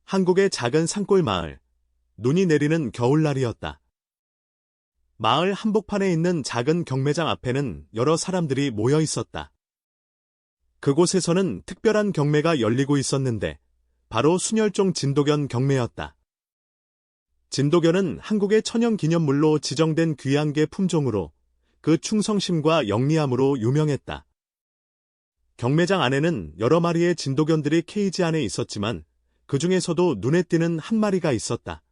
한국의 작은 산골 마을. 눈이 내리는 겨울날이었다. 마을 한복판에 있는 작은 경매장 앞에는 여러 사람들이 모여 있었다. 그곳에서는 특별한 경매가 열리고 있었는데 바로 순혈종 진도견 경매였다. 진도견은 한국의 천연기념물로 지정된 귀한개 품종으로 그 충성심과 영리함으로 유명했다. 경매장 안에는 여러 마리의 진도견들이 케이지 안에 있었지만 그 중에서도 눈에 띄는 한 마리가 있었다.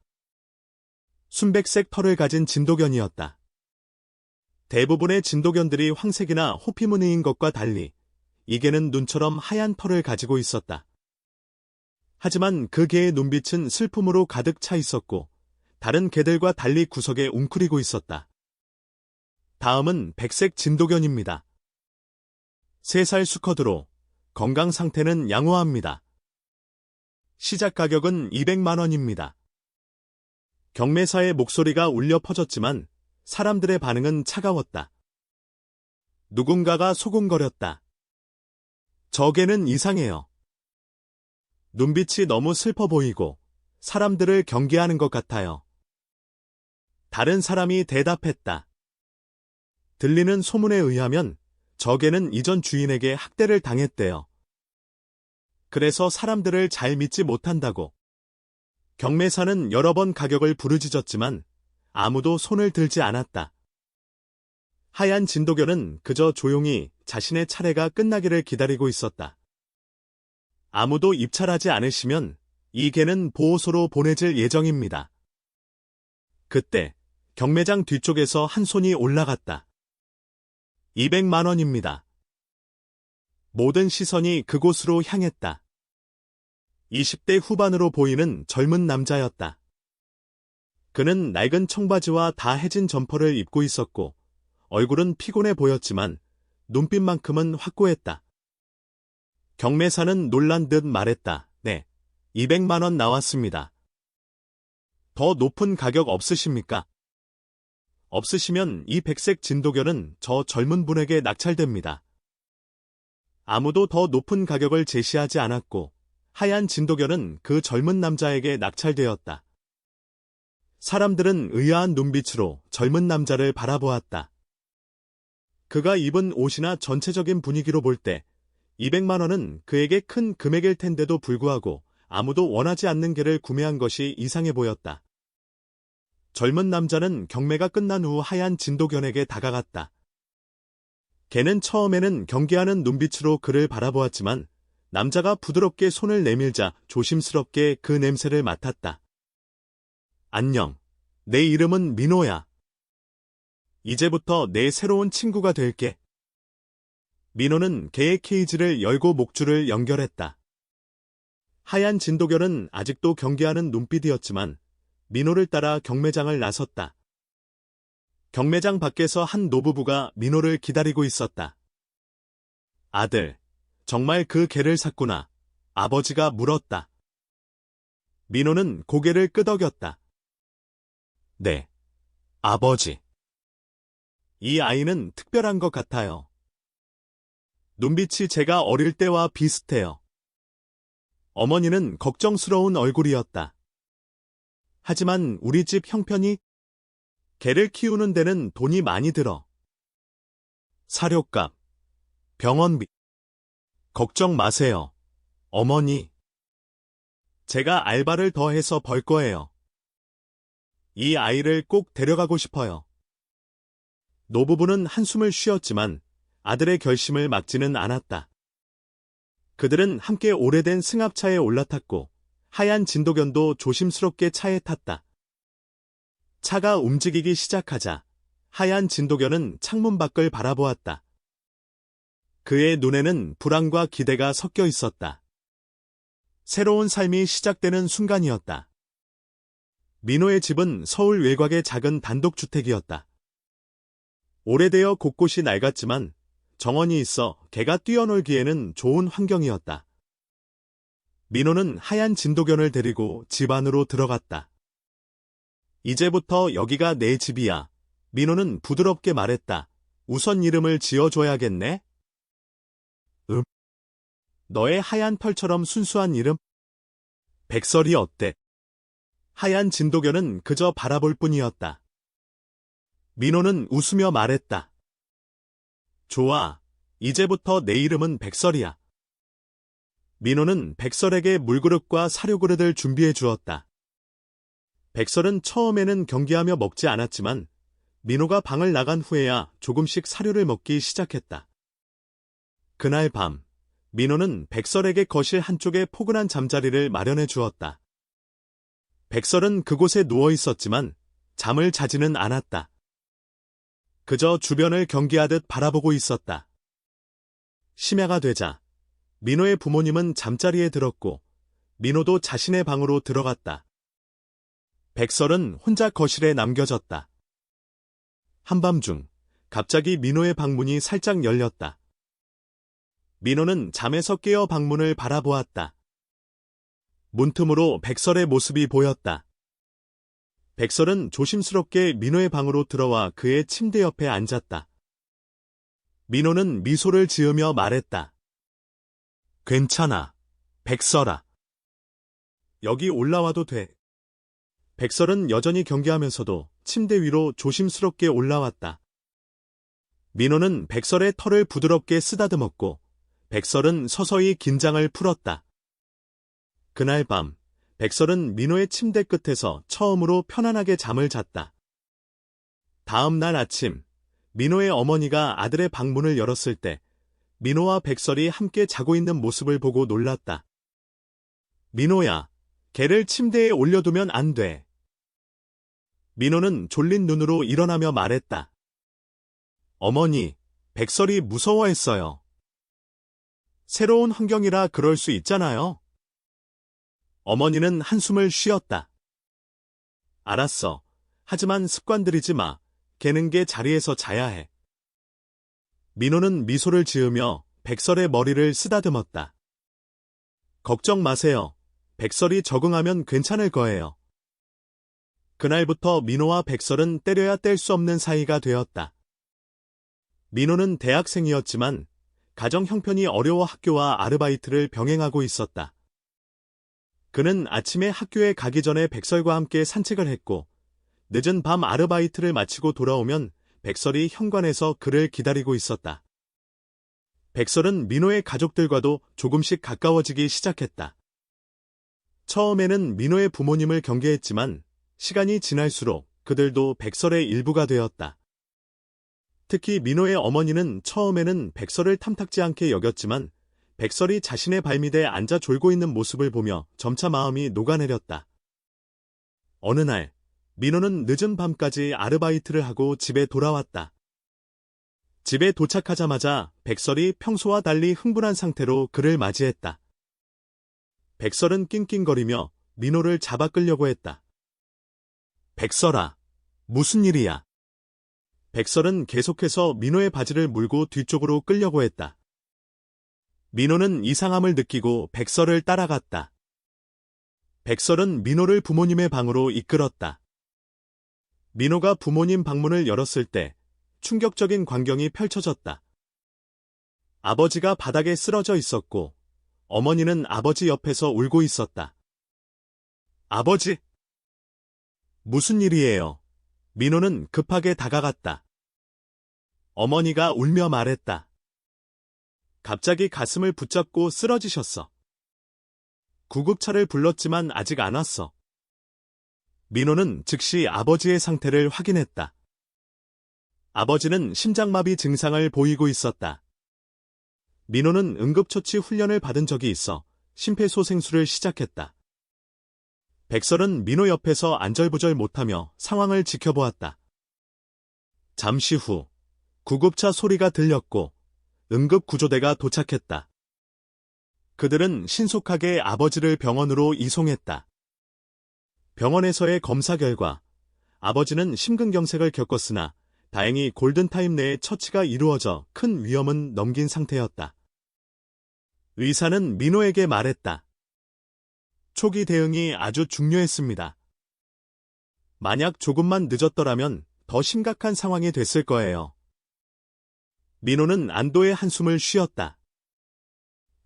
순백색 털을 가진 진도견이었다. 대부분의 진도견들이 황색이나 호피무늬인 것과 달리 이 개는 눈처럼 하얀 털을 가지고 있었다. 하지만 그 개의 눈빛은 슬픔으로 가득 차 있었고 다른 개들과 달리 구석에 웅크리고 있었다. 다음은 백색 진도견입니다. 3살 수컷으로 건강 상태는 양호합니다. 시작 가격은 200만 원입니다. 경매사의 목소리가 울려 퍼졌지만 사람들의 반응은 차가웠다. 누군가가 소곤거렸다. 저 개는 이상해요. 눈빛이 너무 슬퍼 보이고 사람들을 경계하는 것 같아요. 다른 사람이 대답했다. 들리는 소문에 의하면 저 개는 이전 주인에게 학대를 당했대요. 그래서 사람들을 잘 믿지 못한다고. 경매사는 여러 번 가격을 부르짖었지만 아무도 손을 들지 않았다. 하얀 진도견은 그저 조용히 자신의 차례가 끝나기를 기다리고 있었다. 아무도 입찰하지 않으시면 이 개는 보호소로 보내질 예정입니다. 그때 경매장 뒤쪽에서 한 손이 올라갔다. 200만 원입니다. 모든 시선이 그곳으로 향했다. 20대 후반으로 보이는 젊은 남자였다. 그는 낡은 청바지와 다 해진 점퍼를 입고 있었고 얼굴은 피곤해 보였지만 눈빛만큼은 확고했다. 경매사는 놀란 듯 말했다. 네, 200만 원 나왔습니다. 더 높은 가격 없으십니까? 없으시면 이 백색 진도견은 저 젊은 분에게 낙찰됩니다. 아무도 더 높은 가격을 제시하지 않았고 하얀 진도견은 그 젊은 남자에게 낙찰되었다. 사람들은 의아한 눈빛으로 젊은 남자를 바라보았다. 그가 입은 옷이나 전체적인 분위기로 볼 때 200만 원은 그에게 큰 금액일 텐데도 불구하고 아무도 원하지 않는 개를 구매한 것이 이상해 보였다. 젊은 남자는 경매가 끝난 후 하얀 진도견에게 다가갔다. 개는 처음에는 경계하는 눈빛으로 그를 바라보았지만 남자가 부드럽게 손을 내밀자 조심스럽게 그 냄새를 맡았다. 안녕. 내 이름은 민호야. 이제부터 내 새로운 친구가 될게. 민호는 개의 케이지를 열고 목줄을 연결했다. 하얀 진도견은 아직도 경계하는 눈빛이었지만 민호를 따라 경매장을 나섰다. 경매장 밖에서 한 노부부가 민호를 기다리고 있었다. 아들, 정말 그 개를 샀구나. 아버지가 물었다. 민호는 고개를 끄덕였다. 네, 아버지. 이 아이는 특별한 것 같아요. 눈빛이 제가 어릴 때와 비슷해요. 어머니는 걱정스러운 얼굴이었다. 하지만 우리 집 형편이 개를 키우는 데는 돈이 많이 들어. 사료값, 병원비. 걱정 마세요, 어머니. 제가 알바를 더 해서 벌 거예요. 이 아이를 꼭 데려가고 싶어요. 노부부는 한숨을 쉬었지만 아들의 결심을 막지는 않았다. 그들은 함께 오래된 승합차에 올라탔고 하얀 진도견도 조심스럽게 차에 탔다. 차가 움직이기 시작하자 하얀 진도견은 창문 밖을 바라보았다. 그의 눈에는 불안과 기대가 섞여 있었다. 새로운 삶이 시작되는 순간이었다. 민호의 집은 서울 외곽의 작은 단독주택이었다. 오래되어 곳곳이 낡았지만 정원이 있어 개가 뛰어놀기에는 좋은 환경이었다. 민호는 하얀 진도견을 데리고 집 안으로 들어갔다. 이제부터 여기가 내 집이야. 민호는 부드럽게 말했다. 우선 이름을 지어줘야겠네? 너의 하얀 털처럼 순수한 이름? 백설이 어때? 하얀 진도견은 그저 바라볼 뿐이었다. 민호는 웃으며 말했다. 좋아. 이제부터 내 이름은 백설이야. 민호는 백설에게 물그릇과 사료그릇을 준비해 주었다. 백설은 처음에는 경계하며 먹지 않았지만 민호가 방을 나간 후에야 조금씩 사료를 먹기 시작했다. 그날 밤, 민호는 백설에게 거실 한쪽에 포근한 잠자리를 마련해 주었다. 백설은 그곳에 누워 있었지만 잠을 자지는 않았다. 그저 주변을 경계하듯 바라보고 있었다. 심야가 되자 민호의 부모님은 잠자리에 들었고 민호도 자신의 방으로 들어갔다. 백설은 혼자 거실에 남겨졌다. 한밤중 갑자기 민호의 방문이 살짝 열렸다. 민호는 잠에서 깨어 방문을 바라보았다. 문틈으로 백설의 모습이 보였다. 백설은 조심스럽게 민호의 방으로 들어와 그의 침대 옆에 앉았다. 민호는 미소를 지으며 말했다. 괜찮아, 백설아. 여기 올라와도 돼. 백설은 여전히 경계하면서도 침대 위로 조심스럽게 올라왔다. 민호는 백설의 털을 부드럽게 쓰다듬었고 백설은 서서히 긴장을 풀었다. 그날 밤, 백설은 민호의 침대 끝에서 처음으로 편안하게 잠을 잤다. 다음 날 아침, 민호의 어머니가 아들의 방문을 열었을 때 민호와 백설이 함께 자고 있는 모습을 보고 놀랐다. 민호야, 걔를 침대에 올려두면 안 돼. 민호는 졸린 눈으로 일어나며 말했다. 어머니, 백설이 무서워했어요. 새로운 환경이라 그럴 수 있잖아요. 어머니는 한숨을 쉬었다. 알았어. 하지만 습관들이지 마. 걔는 걔 자리에서 자야 해. 민호는 미소를 지으며 백설의 머리를 쓰다듬었다. 걱정 마세요. 백설이 적응하면 괜찮을 거예요. 그날부터 민호와 백설은 때려야 뗄 수 없는 사이가 되었다. 민호는 대학생이었지만 가정 형편이 어려워 학교와 아르바이트를 병행하고 있었다. 그는 아침에 학교에 가기 전에 백설과 함께 산책을 했고 늦은 밤 아르바이트를 마치고 돌아오면 백설이 현관에서 그를 기다리고 있었다. 백설은 민호의 가족들과도 조금씩 가까워지기 시작했다. 처음에는 민호의 부모님을 경계했지만 시간이 지날수록 그들도 백설의 일부가 되었다. 특히 민호의 어머니는 처음에는 백설을 탐탁지 않게 여겼지만 백설이 자신의 발밑에 앉아 졸고 있는 모습을 보며 점차 마음이 녹아내렸다. 어느 날 민호는 늦은 밤까지 아르바이트를 하고 집에 돌아왔다. 집에 도착하자마자 백설이 평소와 달리 흥분한 상태로 그를 맞이했다. 백설은 낑낑거리며 민호를 잡아 끌려고 했다. 백설아, 무슨 일이야? 백설은 계속해서 민호의 바지를 물고 뒤쪽으로 끌려고 했다. 민호는 이상함을 느끼고 백설을 따라갔다. 백설은 민호를 부모님의 방으로 이끌었다. 민호가 부모님 방문을 열었을 때 충격적인 광경이 펼쳐졌다. 아버지가 바닥에 쓰러져 있었고 어머니는 아버지 옆에서 울고 있었다. 아버지! 무슨 일이에요? 민호는 급하게 다가갔다. 어머니가 울며 말했다. 갑자기 가슴을 붙잡고 쓰러지셨어. 구급차를 불렀지만 아직 안 왔어. 민호는 즉시 아버지의 상태를 확인했다. 아버지는 심장마비 증상을 보이고 있었다. 민호는 응급처치 훈련을 받은 적이 있어 심폐소생술을 시작했다. 백설은 민호 옆에서 안절부절 못하며 상황을 지켜보았다. 잠시 후 구급차 소리가 들렸고 응급구조대가 도착했다. 그들은 신속하게 아버지를 병원으로 이송했다. 병원에서의 검사 결과 아버지는 심근경색을 겪었으나 다행히 골든타임 내에 처치가 이루어져 큰 위험은 넘긴 상태였다. 의사는 민호에게 말했다. 초기 대응이 아주 중요했습니다. 만약 조금만 늦었더라면 더 심각한 상황이 됐을 거예요. 민호는 안도의 한숨을 쉬었다.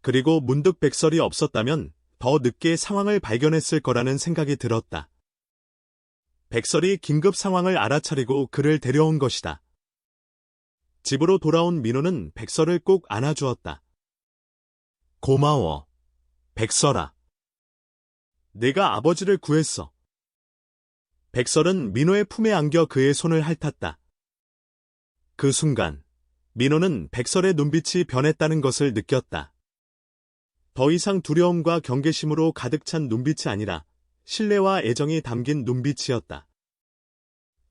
그리고 문득 백설이 없었다면 더 늦게 상황을 발견했을 거라는 생각이 들었다. 백설이 긴급 상황을 알아차리고 그를 데려온 것이다. 집으로 돌아온 민호는 백설을 꼭 안아주었다. 고마워, 백설아. 내가 아버지를 구했어. 백설은 민호의 품에 안겨 그의 손을 핥았다. 그 순간 민호는 백설의 눈빛이 변했다는 것을 느꼈다. 더 이상 두려움과 경계심으로 가득 찬 눈빛이 아니라 신뢰와 애정이 담긴 눈빛이었다.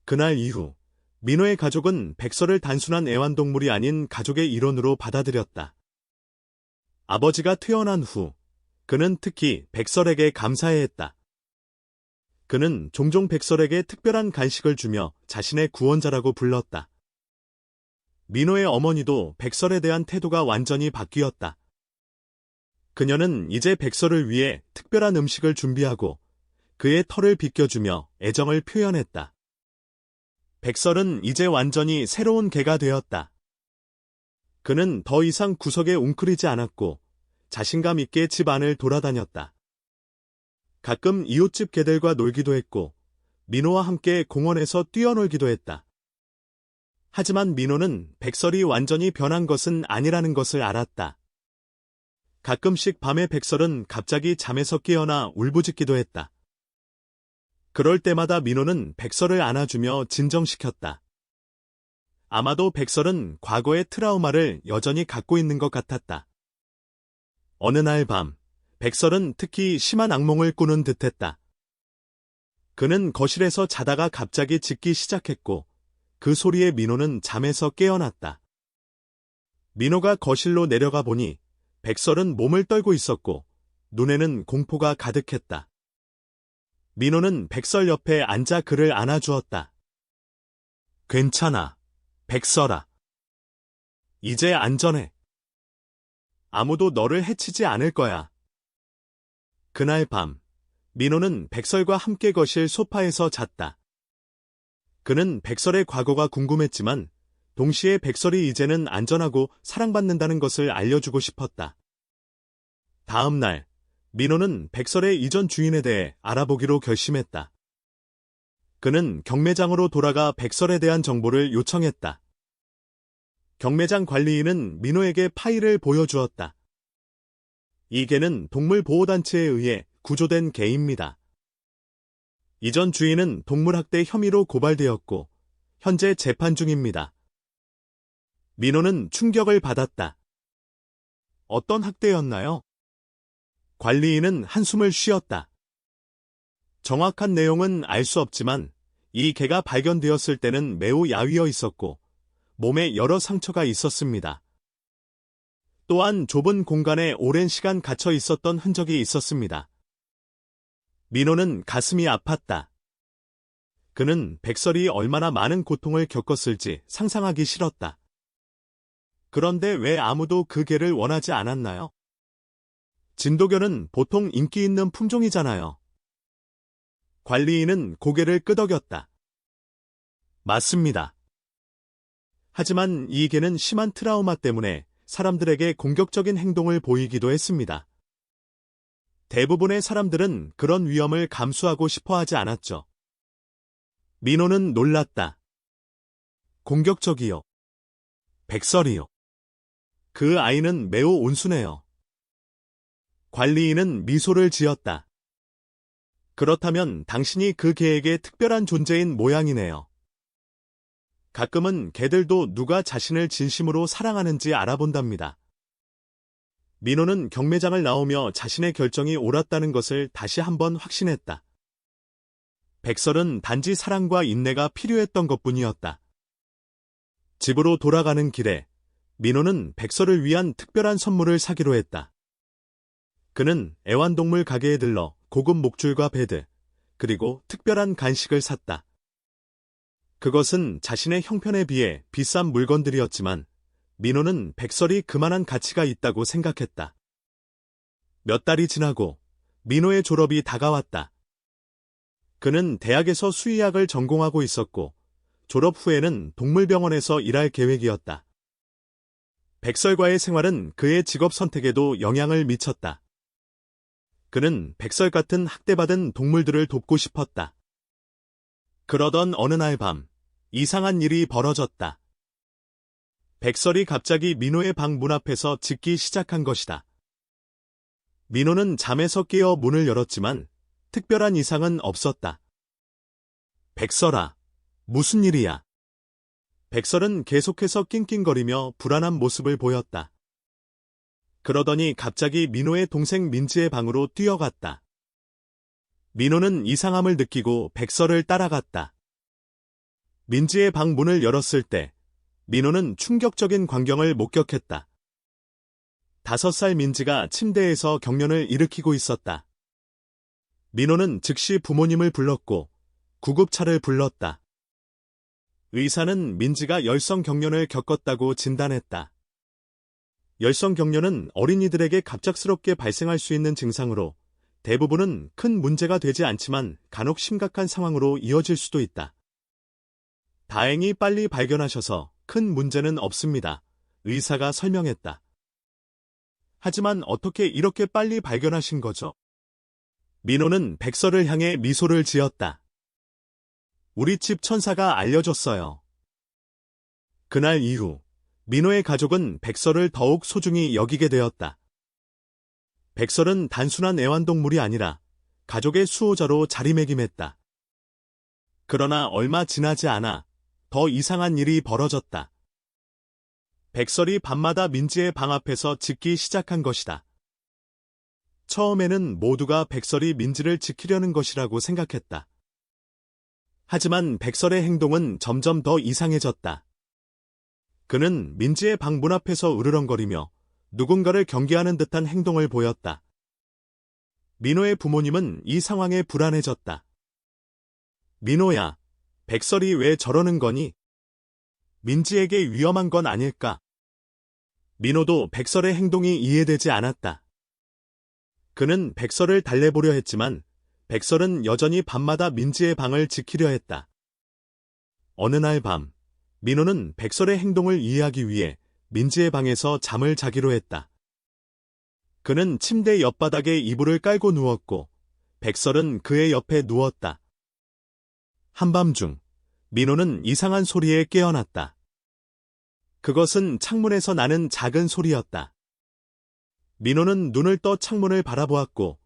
그날 이후 민호의 가족은 백설을 단순한 애완동물이 아닌 가족의 일원으로 받아들였다. 아버지가 퇴원한 후 그는 특히 백설에게 감사해했다. 그는 종종 백설에게 특별한 간식을 주며 자신의 구원자라고 불렀다. 민호의 어머니도 백설에 대한 태도가 완전히 바뀌었다. 그녀는 이제 백설을 위해 특별한 음식을 준비하고 그의 털을 빗겨주며 애정을 표현했다. 백설은 이제 완전히 새로운 개가 되었다. 그는 더 이상 구석에 웅크리지 않았고 자신감 있게 집 안을 돌아다녔다. 가끔 이웃집 개들과 놀기도 했고 민호와 함께 공원에서 뛰어놀기도 했다. 하지만 민호는 백설이 완전히 변한 것은 아니라는 것을 알았다. 가끔씩 밤에 백설은 갑자기 잠에서 깨어나 울부짖기도 했다. 그럴 때마다 민호는 백설을 안아주며 진정시켰다. 아마도 백설은 과거의 트라우마를 여전히 갖고 있는 것 같았다. 어느 날 밤, 백설은 특히 심한 악몽을 꾸는 듯했다. 그는 거실에서 자다가 갑자기 짖기 시작했고 그 소리에 민호는 잠에서 깨어났다. 민호가 거실로 내려가 보니 백설은 몸을 떨고 있었고 눈에는 공포가 가득했다. 민호는 백설 옆에 앉아 그를 안아주었다. 괜찮아, 백설아. 이제 안전해. 아무도 너를 해치지 않을 거야. 그날 밤, 민호는 백설과 함께 거실 소파에서 잤다. 그는 백설의 과거가 궁금했지만 동시에 백설이 이제는 안전하고 사랑받는다는 것을 알려주고 싶었다. 다음 날, 민호는 백설의 이전 주인에 대해 알아보기로 결심했다. 그는 경매장으로 돌아가 백설에 대한 정보를 요청했다. 경매장 관리인은 민호에게 파일을 보여주었다. 이 개는 동물보호단체에 의해 구조된 개입니다. 이전 주인은 동물학대 혐의로 고발되었고 현재 재판 중입니다. 민호는 충격을 받았다. 어떤 학대였나요? 관리인은 한숨을 쉬었다. 정확한 내용은 알 수 없지만 이 개가 발견되었을 때는 매우 야위어 있었고 몸에 여러 상처가 있었습니다. 또한 좁은 공간에 오랜 시간 갇혀 있었던 흔적이 있었습니다. 민호는 가슴이 아팠다. 그는 백설이 얼마나 많은 고통을 겪었을지 상상하기 싫었다. 그런데 왜 아무도 그 개를 원하지 않았나요? 진돗개는 보통 인기 있는 품종이잖아요. 관리인은 고개를 끄덕였다. 맞습니다. 하지만 이 개는 심한 트라우마 때문에 사람들에게 공격적인 행동을 보이기도 했습니다. 대부분의 사람들은 그런 위험을 감수하고 싶어 하지 않았죠. 민호는 놀랐다. 공격적이요. 백설이요. 그 아이는 매우 온순해요. 관리인은 미소를 지었다. 그렇다면 당신이 그 개에게 특별한 존재인 모양이네요. 가끔은 개들도 누가 자신을 진심으로 사랑하는지 알아본답니다. 민호는 경매장을 나오며 자신의 결정이 옳았다는 것을 다시 한번 확신했다. 백설은 단지 사랑과 인내가 필요했던 것뿐이었다. 집으로 돌아가는 길에 민호는 백설을 위한 특별한 선물을 사기로 했다. 그는 애완동물 가게에 들러 고급 목줄과 베드, 그리고 특별한 간식을 샀다. 그것은 자신의 형편에 비해 비싼 물건들이었지만 민호는 백설이 그만한 가치가 있다고 생각했다. 몇 달이 지나고 민호의 졸업이 다가왔다. 그는 대학에서 수의학을 전공하고 있었고 졸업 후에는 동물병원에서 일할 계획이었다. 백설과의 생활은 그의 직업 선택에도 영향을 미쳤다. 그는 백설 같은 학대받은 동물들을 돕고 싶었다. 그러던 어느 날 밤, 이상한 일이 벌어졌다. 백설이 갑자기 민호의 방 문 앞에서 짖기 시작한 것이다. 민호는 잠에서 깨어 문을 열었지만 특별한 이상은 없었다. 백설아, 무슨 일이야? 백설은 계속해서 낑낑거리며 불안한 모습을 보였다. 그러더니 갑자기 민호의 동생 민지의 방으로 뛰어갔다. 민호는 이상함을 느끼고 백설을 따라갔다. 민지의 방 문을 열었을 때 민호는 충격적인 광경을 목격했다. 5살 민지가 침대에서 경련을 일으키고 있었다. 민호는 즉시 부모님을 불렀고 구급차를 불렀다. 의사는 민지가 열성 경련을 겪었다고 진단했다. 열성 경련은 어린이들에게 갑작스럽게 발생할 수 있는 증상으로 대부분은 큰 문제가 되지 않지만 간혹 심각한 상황으로 이어질 수도 있다. 다행히 빨리 발견하셔서 큰 문제는 없습니다. 의사가 설명했다. 하지만 어떻게 이렇게 빨리 발견하신 거죠? 민호는 백설을 향해 미소를 지었다. 우리 집 천사가 알려줬어요. 그날 이후 민호의 가족은 백설을 더욱 소중히 여기게 되었다. 백설은 단순한 애완동물이 아니라 가족의 수호자로 자리매김했다. 그러나 얼마 지나지 않아 더 이상한 일이 벌어졌다. 백설이 밤마다 민지의 방 앞에서 짖기 시작한 것이다. 처음에는 모두가 백설이 민지를 지키려는 것이라고 생각했다. 하지만 백설의 행동은 점점 더 이상해졌다. 그는 민지의 방 문 앞에서 으르렁거리며 누군가를 경계하는 듯한 행동을 보였다. 민호의 부모님은 이 상황에 불안해졌다. 민호야, 백설이 왜 저러는 거니? 민지에게 위험한 건 아닐까? 민호도 백설의 행동이 이해되지 않았다. 그는 백설을 달래보려 했지만 백설은 여전히 밤마다 민지의 방을 지키려 했다. 어느 날 밤, 민호는 백설의 행동을 이해하기 위해 민지의 방에서 잠을 자기로 했다. 그는 침대 옆바닥에 이불을 깔고 누웠고 백설은 그의 옆에 누웠다. 한밤중, 민호는 이상한 소리에 깨어났다. 그것은 창문에서 나는 작은 소리였다. 민호는 눈을 떠 창문을 바라보았고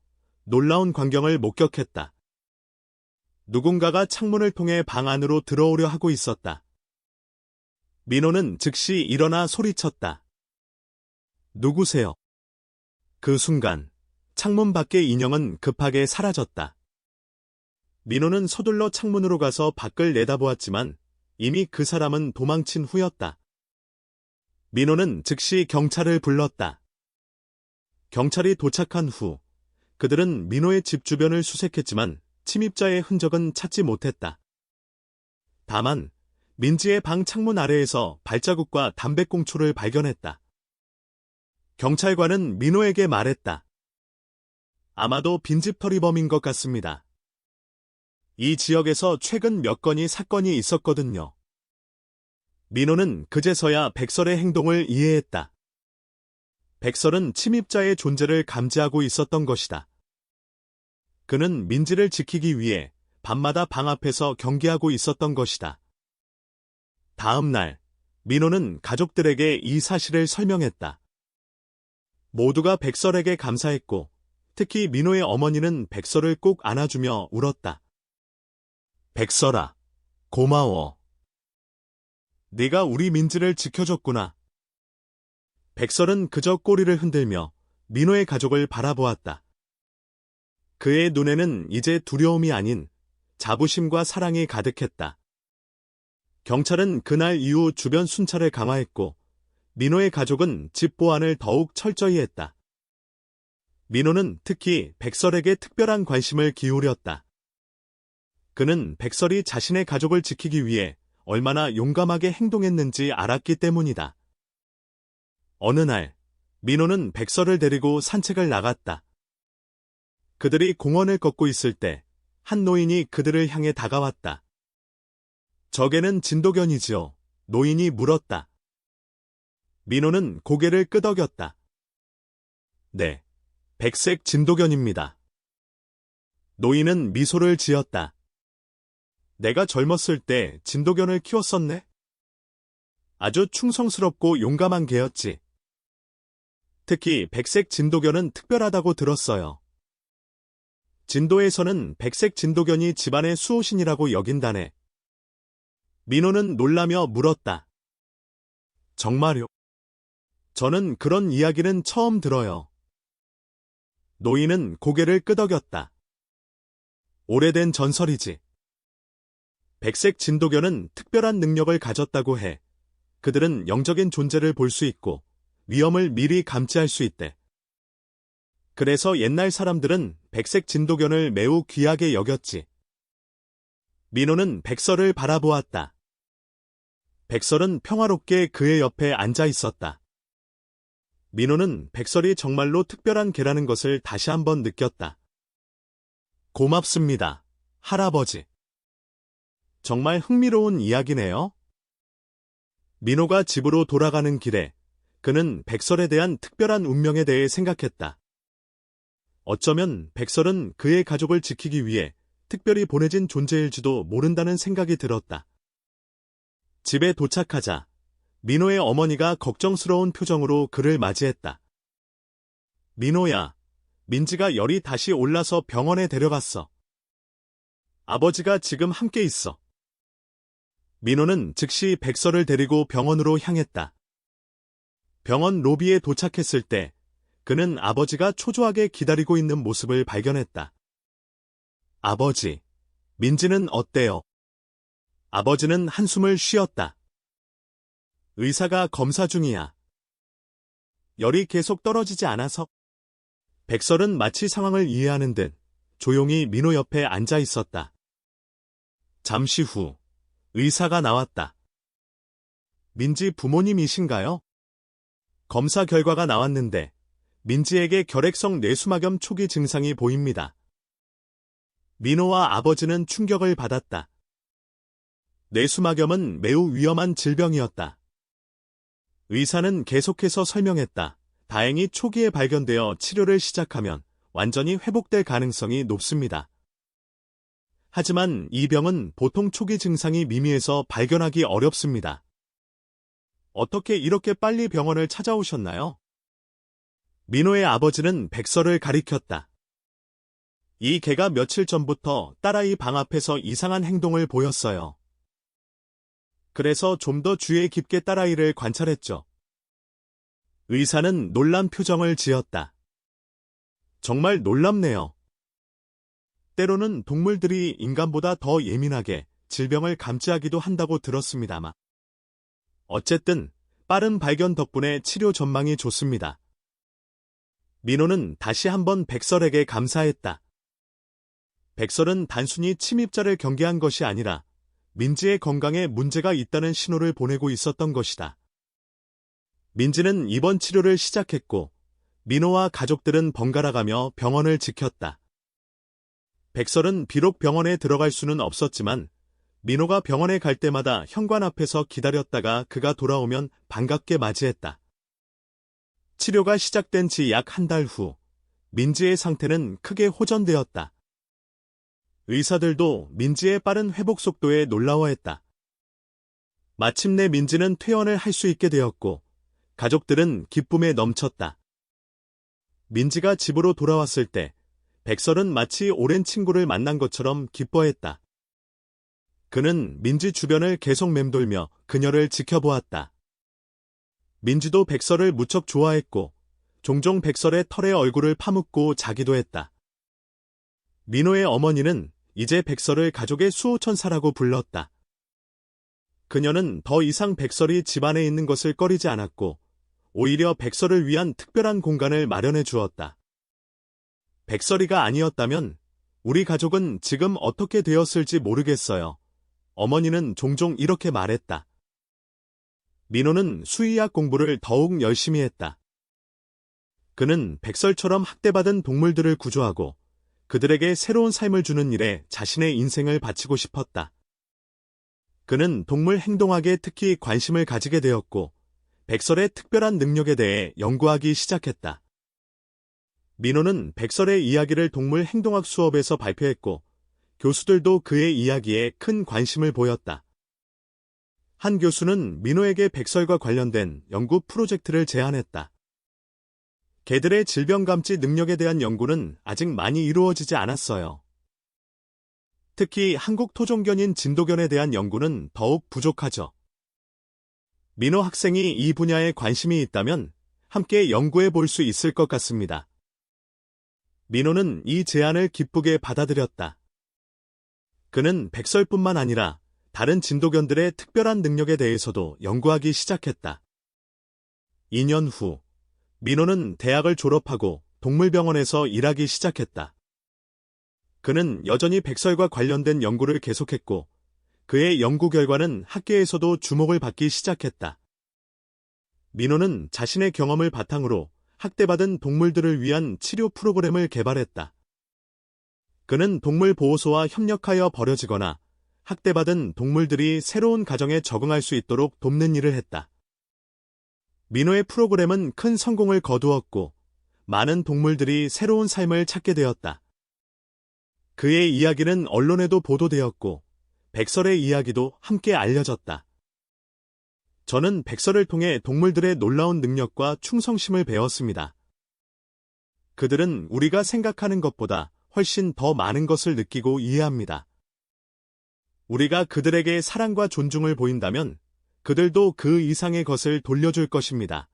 놀라운 광경을 목격했다. 누군가가 창문을 통해 방 안으로 들어오려 하고 있었다. 민호는 즉시 일어나 소리쳤다. 누구세요? 그 순간 창문 밖의 인형은 급하게 사라졌다. 민호는 서둘러 창문으로 가서 밖을 내다보았지만 이미 그 사람은 도망친 후였다. 민호는 즉시 경찰을 불렀다. 경찰이 도착한 후 그들은 민호의 집 주변을 수색했지만 침입자의 흔적은 찾지 못했다. 다만 민지의 방 창문 아래에서 발자국과 담배꽁초를 발견했다. 경찰관은 민호에게 말했다. 아마도 빈집털이범인 것 같습니다. 이 지역에서 최근 몇 건의 사건이 있었거든요. 민호는 그제서야 백설의 행동을 이해했다. 백설은 침입자의 존재를 감지하고 있었던 것이다. 그는 민지를 지키기 위해 밤마다 방 앞에서 경계하고 있었던 것이다. 다음 날, 민호는 가족들에게 이 사실을 설명했다. 모두가 백설에게 감사했고, 특히 민호의 어머니는 백설을 꼭 안아주며 울었다. 백설아, 고마워. 네가 우리 민지를 지켜줬구나. 백설은 그저 꼬리를 흔들며 민호의 가족을 바라보았다. 그의 눈에는 이제 두려움이 아닌 자부심과 사랑이 가득했다. 경찰은 그날 이후 주변 순찰을 강화했고 민호의 가족은 집 보안을 더욱 철저히 했다. 민호는 특히 백설에게 특별한 관심을 기울였다. 그는 백설이 자신의 가족을 지키기 위해 얼마나 용감하게 행동했는지 알았기 때문이다. 어느 날, 민호는 백설을 데리고 산책을 나갔다. 그들이 공원을 걷고 있을 때 한 노인이 그들을 향해 다가왔다. 저게는 진도견이지요. 노인이 물었다. 민호는 고개를 끄덕였다. 네, 백색 진도견입니다. 노인은 미소를 지었다. 내가 젊었을 때 진도견을 키웠었네. 아주 충성스럽고 용감한 개였지. 특히 백색 진도견은 특별하다고 들었어요. 진도에서는 백색 진도견이 집안의 수호신이라고 여긴다네. 민호는 놀라며 물었다. 정말요? 저는 그런 이야기는 처음 들어요. 노인은 고개를 끄덕였다. 오래된 전설이지. 백색 진도견은 특별한 능력을 가졌다고 해. 그들은 영적인 존재를 볼 수 있고 위험을 미리 감지할 수 있대. 그래서 옛날 사람들은 백색 진도견을 매우 귀하게 여겼지. 민호는 백설을 바라보았다. 백설은 평화롭게 그의 옆에 앉아 있었다. 민호는 백설이 정말로 특별한 개라는 것을 다시 한번 느꼈다. 고맙습니다, 할아버지. 정말 흥미로운 이야기네요. 민호가 집으로 돌아가는 길에 그는 백설에 대한 특별한 운명에 대해 생각했다. 어쩌면 백설은 그의 가족을 지키기 위해 특별히 보내진 존재일지도 모른다는 생각이 들었다. 집에 도착하자 민호의 어머니가 걱정스러운 표정으로 그를 맞이했다. 민호야, 민지가 열이 다시 올라서 병원에 데려갔어. 아버지가 지금 함께 있어. 민호는 즉시 백설을 데리고 병원으로 향했다. 병원 로비에 도착했을 때 그는 아버지가 초조하게 기다리고 있는 모습을 발견했다. 아버지, 민지는 어때요? 아버지는 한숨을 쉬었다. 의사가 검사 중이야. 열이 계속 떨어지지 않아서. 백설은 마치 상황을 이해하는 듯 조용히 민호 옆에 앉아 있었다. 잠시 후 의사가 나왔다. 민지 부모님이신가요? 검사 결과가 나왔는데 민지에게 결핵성 뇌수막염 초기 증상이 보입니다. 민호와 아버지는 충격을 받았다. 뇌수막염은 매우 위험한 질병이었다. 의사는 계속해서 설명했다. 다행히 초기에 발견되어 치료를 시작하면 완전히 회복될 가능성이 높습니다. 하지만 이 병은 보통 초기 증상이 미미해서 발견하기 어렵습니다. 어떻게 이렇게 빨리 병원을 찾아오셨나요? 민호의 아버지는 백설을 가리켰다. 이 개가 며칠 전부터 딸아이 방 앞에서 이상한 행동을 보였어요. 그래서 좀 더 주의 깊게 딸아이를 관찰했죠. 의사는 놀란 표정을 지었다. 정말 놀랍네요. 때로는 동물들이 인간보다 더 예민하게 질병을 감지하기도 한다고 들었습니다만. 어쨌든 빠른 발견 덕분에 치료 전망이 좋습니다. 민호는 다시 한번 백설에게 감사했다. 백설은 단순히 침입자를 경계한 것이 아니라 민지의 건강에 문제가 있다는 신호를 보내고 있었던 것이다. 민지는 입원 치료를 시작했고 민호와 가족들은 번갈아가며 병원을 지켰다. 백설은 비록 병원에 들어갈 수는 없었지만 민호가 병원에 갈 때마다 현관 앞에서 기다렸다가 그가 돌아오면 반갑게 맞이했다. 치료가 시작된 지 약 한 달 후 민지의 상태는 크게 호전되었다. 의사들도 민지의 빠른 회복 속도에 놀라워했다. 마침내 민지는 퇴원을 할 수 있게 되었고 가족들은 기쁨에 넘쳤다. 민지가 집으로 돌아왔을 때 백설은 마치 오랜 친구를 만난 것처럼 기뻐했다. 그는 민지 주변을 계속 맴돌며 그녀를 지켜보았다. 민지도 백설을 무척 좋아했고 종종 백설의 털에 얼굴을 파묻고 자기도 했다. 민호의 어머니는 이제 백설을 가족의 수호천사라고 불렀다. 그녀는 더 이상 백설이 집안에 있는 것을 꺼리지 않았고 오히려 백설을 위한 특별한 공간을 마련해 주었다. 백설이가 아니었다면 우리 가족은 지금 어떻게 되었을지 모르겠어요. 어머니는 종종 이렇게 말했다. 민호는 수의학 공부를 더욱 열심히 했다. 그는 백설처럼 학대받은 동물들을 구조하고 그들에게 새로운 삶을 주는 일에 자신의 인생을 바치고 싶었다. 그는 동물 행동학에 특히 관심을 가지게 되었고 백설의 특별한 능력에 대해 연구하기 시작했다. 민호는 백설의 이야기를 동물 행동학 수업에서 발표했고, 교수들도 그의 이야기에 큰 관심을 보였다. 한 교수는 민호에게 백설과 관련된 연구 프로젝트를 제안했다. 개들의 질병 감지 능력에 대한 연구는 아직 많이 이루어지지 않았어요. 특히 한국 토종견인 진도견에 대한 연구는 더욱 부족하죠. 민호 학생이 이 분야에 관심이 있다면 함께 연구해 볼 수 있을 것 같습니다. 민호는 이 제안을 기쁘게 받아들였다. 그는 백설뿐만 아니라 다른 진도견들의 특별한 능력에 대해서도 연구하기 시작했다. 2년 후, 민호는 대학을 졸업하고 동물병원에서 일하기 시작했다. 그는 여전히 백설과 관련된 연구를 계속했고, 그의 연구 결과는 학계에서도 주목을 받기 시작했다. 민호는 자신의 경험을 바탕으로 학대받은 동물들을 위한 치료 프로그램을 개발했다. 그는 동물보호소와 협력하여 버려지거나 학대받은 동물들이 새로운 가정에 적응할 수 있도록 돕는 일을 했다. 민호의 프로그램은 큰 성공을 거두었고, 많은 동물들이 새로운 삶을 찾게 되었다. 그의 이야기는 언론에도 보도되었고, 백설의 이야기도 함께 알려졌다. 저는 백설을 통해 동물들의 놀라운 능력과 충성심을 배웠습니다. 그들은 우리가 생각하는 것보다 훨씬 더 많은 것을 느끼고 이해합니다. 우리가 그들에게 사랑과 존중을 보인다면 그들도 그 이상의 것을 돌려줄 것입니다.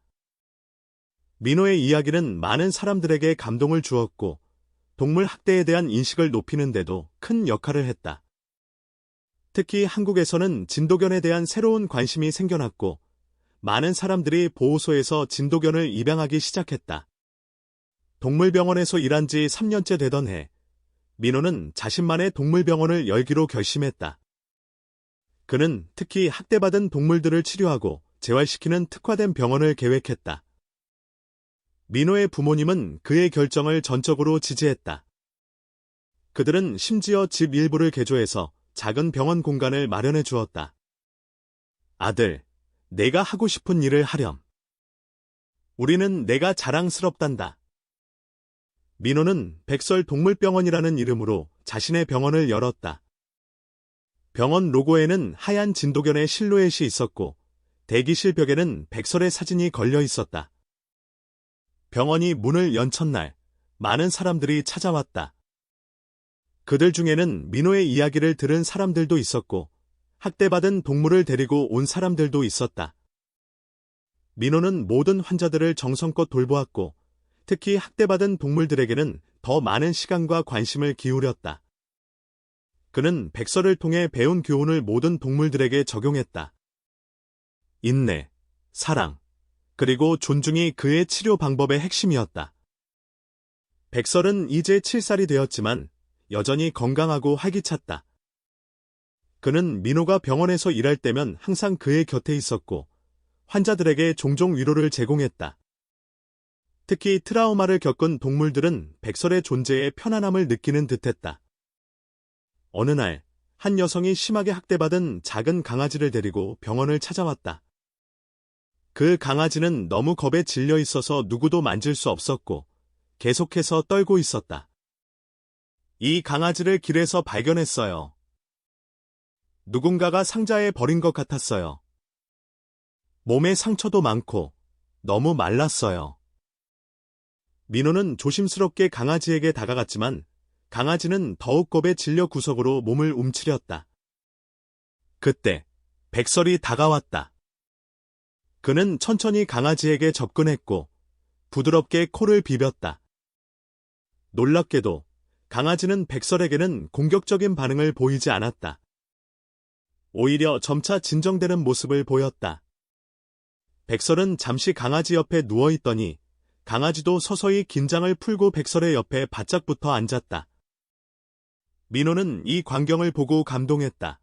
민호의 이야기는 많은 사람들에게 감동을 주었고, 동물 학대에 대한 인식을 높이는 데도 큰 역할을 했다. 특히 한국에서는 진도견에 대한 새로운 관심이 생겨났고, 많은 사람들이 보호소에서 진도견을 입양하기 시작했다. 동물병원에서 일한 지 3년째 되던 해, 민호는 자신만의 동물병원을 열기로 결심했다. 그는 특히 학대받은 동물들을 치료하고 재활시키는 특화된 병원을 계획했다. 민호의 부모님은 그의 결정을 전적으로 지지했다. 그들은 심지어 집 일부를 개조해서 작은 병원 공간을 마련해 주었다. 아들, 내가 하고 싶은 일을 하렴. 우리는 내가 자랑스럽단다. 민호는 백설 동물병원이라는 이름으로 자신의 병원을 열었다. 병원 로고에는 하얀 진도견의 실루엣이 있었고, 대기실 벽에는 백설의 사진이 걸려 있었다. 병원이 문을 연 첫날, 많은 사람들이 찾아왔다. 그들 중에는 민호의 이야기를 들은 사람들도 있었고, 학대받은 동물을 데리고 온 사람들도 있었다. 민호는 모든 환자들을 정성껏 돌보았고, 특히 학대받은 동물들에게는 더 많은 시간과 관심을 기울였다. 그는 백설을 통해 배운 교훈을 모든 동물들에게 적용했다. 인내, 사랑, 그리고 존중이 그의 치료 방법의 핵심이었다. 백설은 이제 7살이 되었지만 여전히 건강하고 활기찼다. 그는 민호가 병원에서 일할 때면 항상 그의 곁에 있었고, 환자들에게 종종 위로를 제공했다. 특히 트라우마를 겪은 동물들은 백설의 존재에 편안함을 느끼는 듯했다. 어느 날, 한 여성이 심하게 학대받은 작은 강아지를 데리고 병원을 찾아왔다. 그 강아지는 너무 겁에 질려 있어서 누구도 만질 수 없었고, 계속해서 떨고 있었다. 이 강아지를 길에서 발견했어요. 누군가가 상자에 버린 것 같았어요. 몸에 상처도 많고, 너무 말랐어요. 민호는 조심스럽게 강아지에게 다가갔지만, 강아지는 더욱 겁에 질려 구석으로 몸을 움츠렸다. 그때 백설이 다가왔다. 그는 천천히 강아지에게 접근했고 부드럽게 코를 비볐다. 놀랍게도 강아지는 백설에게는 공격적인 반응을 보이지 않았다. 오히려 점차 진정되는 모습을 보였다. 백설은 잠시 강아지 옆에 누워있더니 강아지도 서서히 긴장을 풀고 백설의 옆에 바짝 붙어 앉았다. 민호는 이 광경을 보고 감동했다.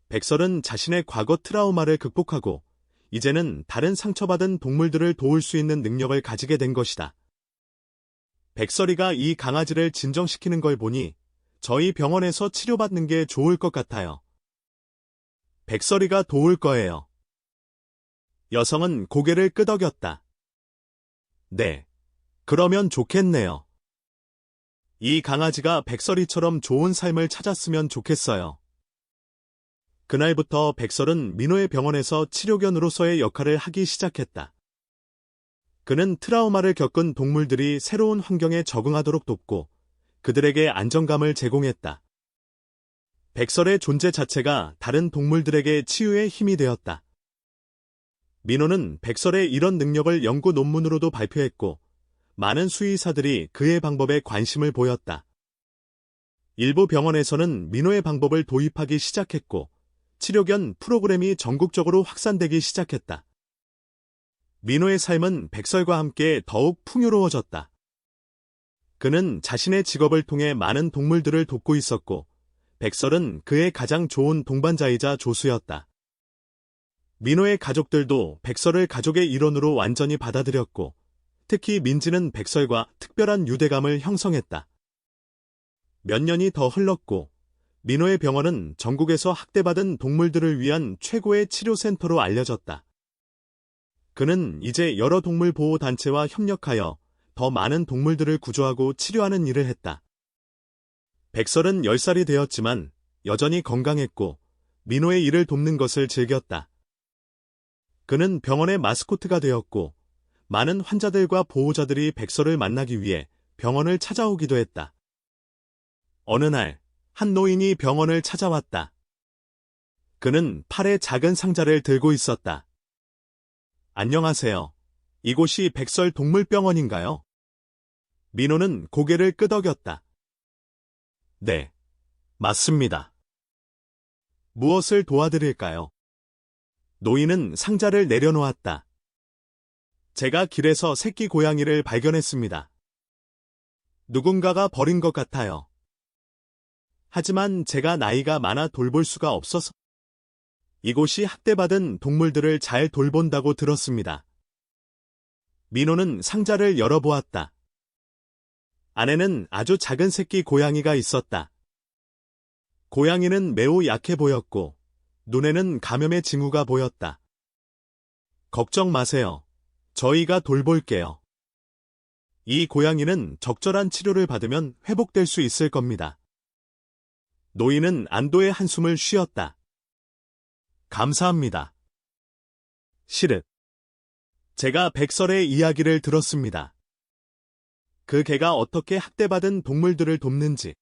백설은 자신의 과거 트라우마를 극복하고 이제는 다른 상처받은 동물들을 도울 수 있는 능력을 가지게 된 것이다. 백설이가 이 강아지를 진정시키는 걸 보니 저희 병원에서 치료받는 게 좋을 것 같아요. 백설이가 도울 거예요. 여성은 고개를 끄덕였다. 네, 그러면 좋겠네요. 이 강아지가 백설이처럼 좋은 삶을 찾았으면 좋겠어요. 그날부터 백설은 민호의 병원에서 치료견으로서의 역할을 하기 시작했다. 그는 트라우마를 겪은 동물들이 새로운 환경에 적응하도록 돕고 그들에게 안정감을 제공했다. 백설의 존재 자체가 다른 동물들에게 치유의 힘이 되었다. 민호는 백설의 이런 능력을 연구 논문으로도 발표했고 많은 수의사들이 그의 방법에 관심을 보였다. 일부 병원에서는 민호의 방법을 도입하기 시작했고 치료견 프로그램이 전국적으로 확산되기 시작했다. 민호의 삶은 백설과 함께 더욱 풍요로워졌다. 그는 자신의 직업을 통해 많은 동물들을 돕고 있었고 백설은 그의 가장 좋은 동반자이자 조수였다. 민호의 가족들도 백설을 가족의 일원으로 완전히 받아들였고 특히 민지는 백설과 특별한 유대감을 형성했다. 몇 년이 더 흘렀고 민호의 병원은 전국에서 학대받은 동물들을 위한 최고의 치료센터로 알려졌다. 그는 이제 여러 동물 보호 단체와 협력하여 더 많은 동물들을 구조하고 치료하는 일을 했다. 백설은 10살이 되었지만 여전히 건강했고 민호의 일을 돕는 것을 즐겼다. 그는 병원의 마스코트가 되었고 많은 환자들과 보호자들이 백설을 만나기 위해 병원을 찾아오기도 했다. 어느 날, 한 노인이 병원을 찾아왔다. 그는 팔에 작은 상자를 들고 있었다. 안녕하세요. 이곳이 백설 동물병원인가요? 민호는 고개를 끄덕였다. 네, 맞습니다. 무엇을 도와드릴까요? 노인은 상자를 내려놓았다. 제가 길에서 새끼 고양이를 발견했습니다. 누군가가 버린 것 같아요. 하지만 제가 나이가 많아 돌볼 수가 없어서 이곳이 학대받은 동물들을 잘 돌본다고 들었습니다. 민호는 상자를 열어보았다. 안에는 아주 작은 새끼 고양이가 있었다. 고양이는 매우 약해 보였고 눈에는 감염의 징후가 보였다. 걱정 마세요. 저희가 돌볼게요. 이 고양이는 적절한 치료를 받으면 회복될 수 있을 겁니다. 노인은 안도의 한숨을 쉬었다. 감사합니다. 시릇. 제가 백설의 이야기를 들었습니다. 그 개가 어떻게 학대받은 동물들을 돕는지.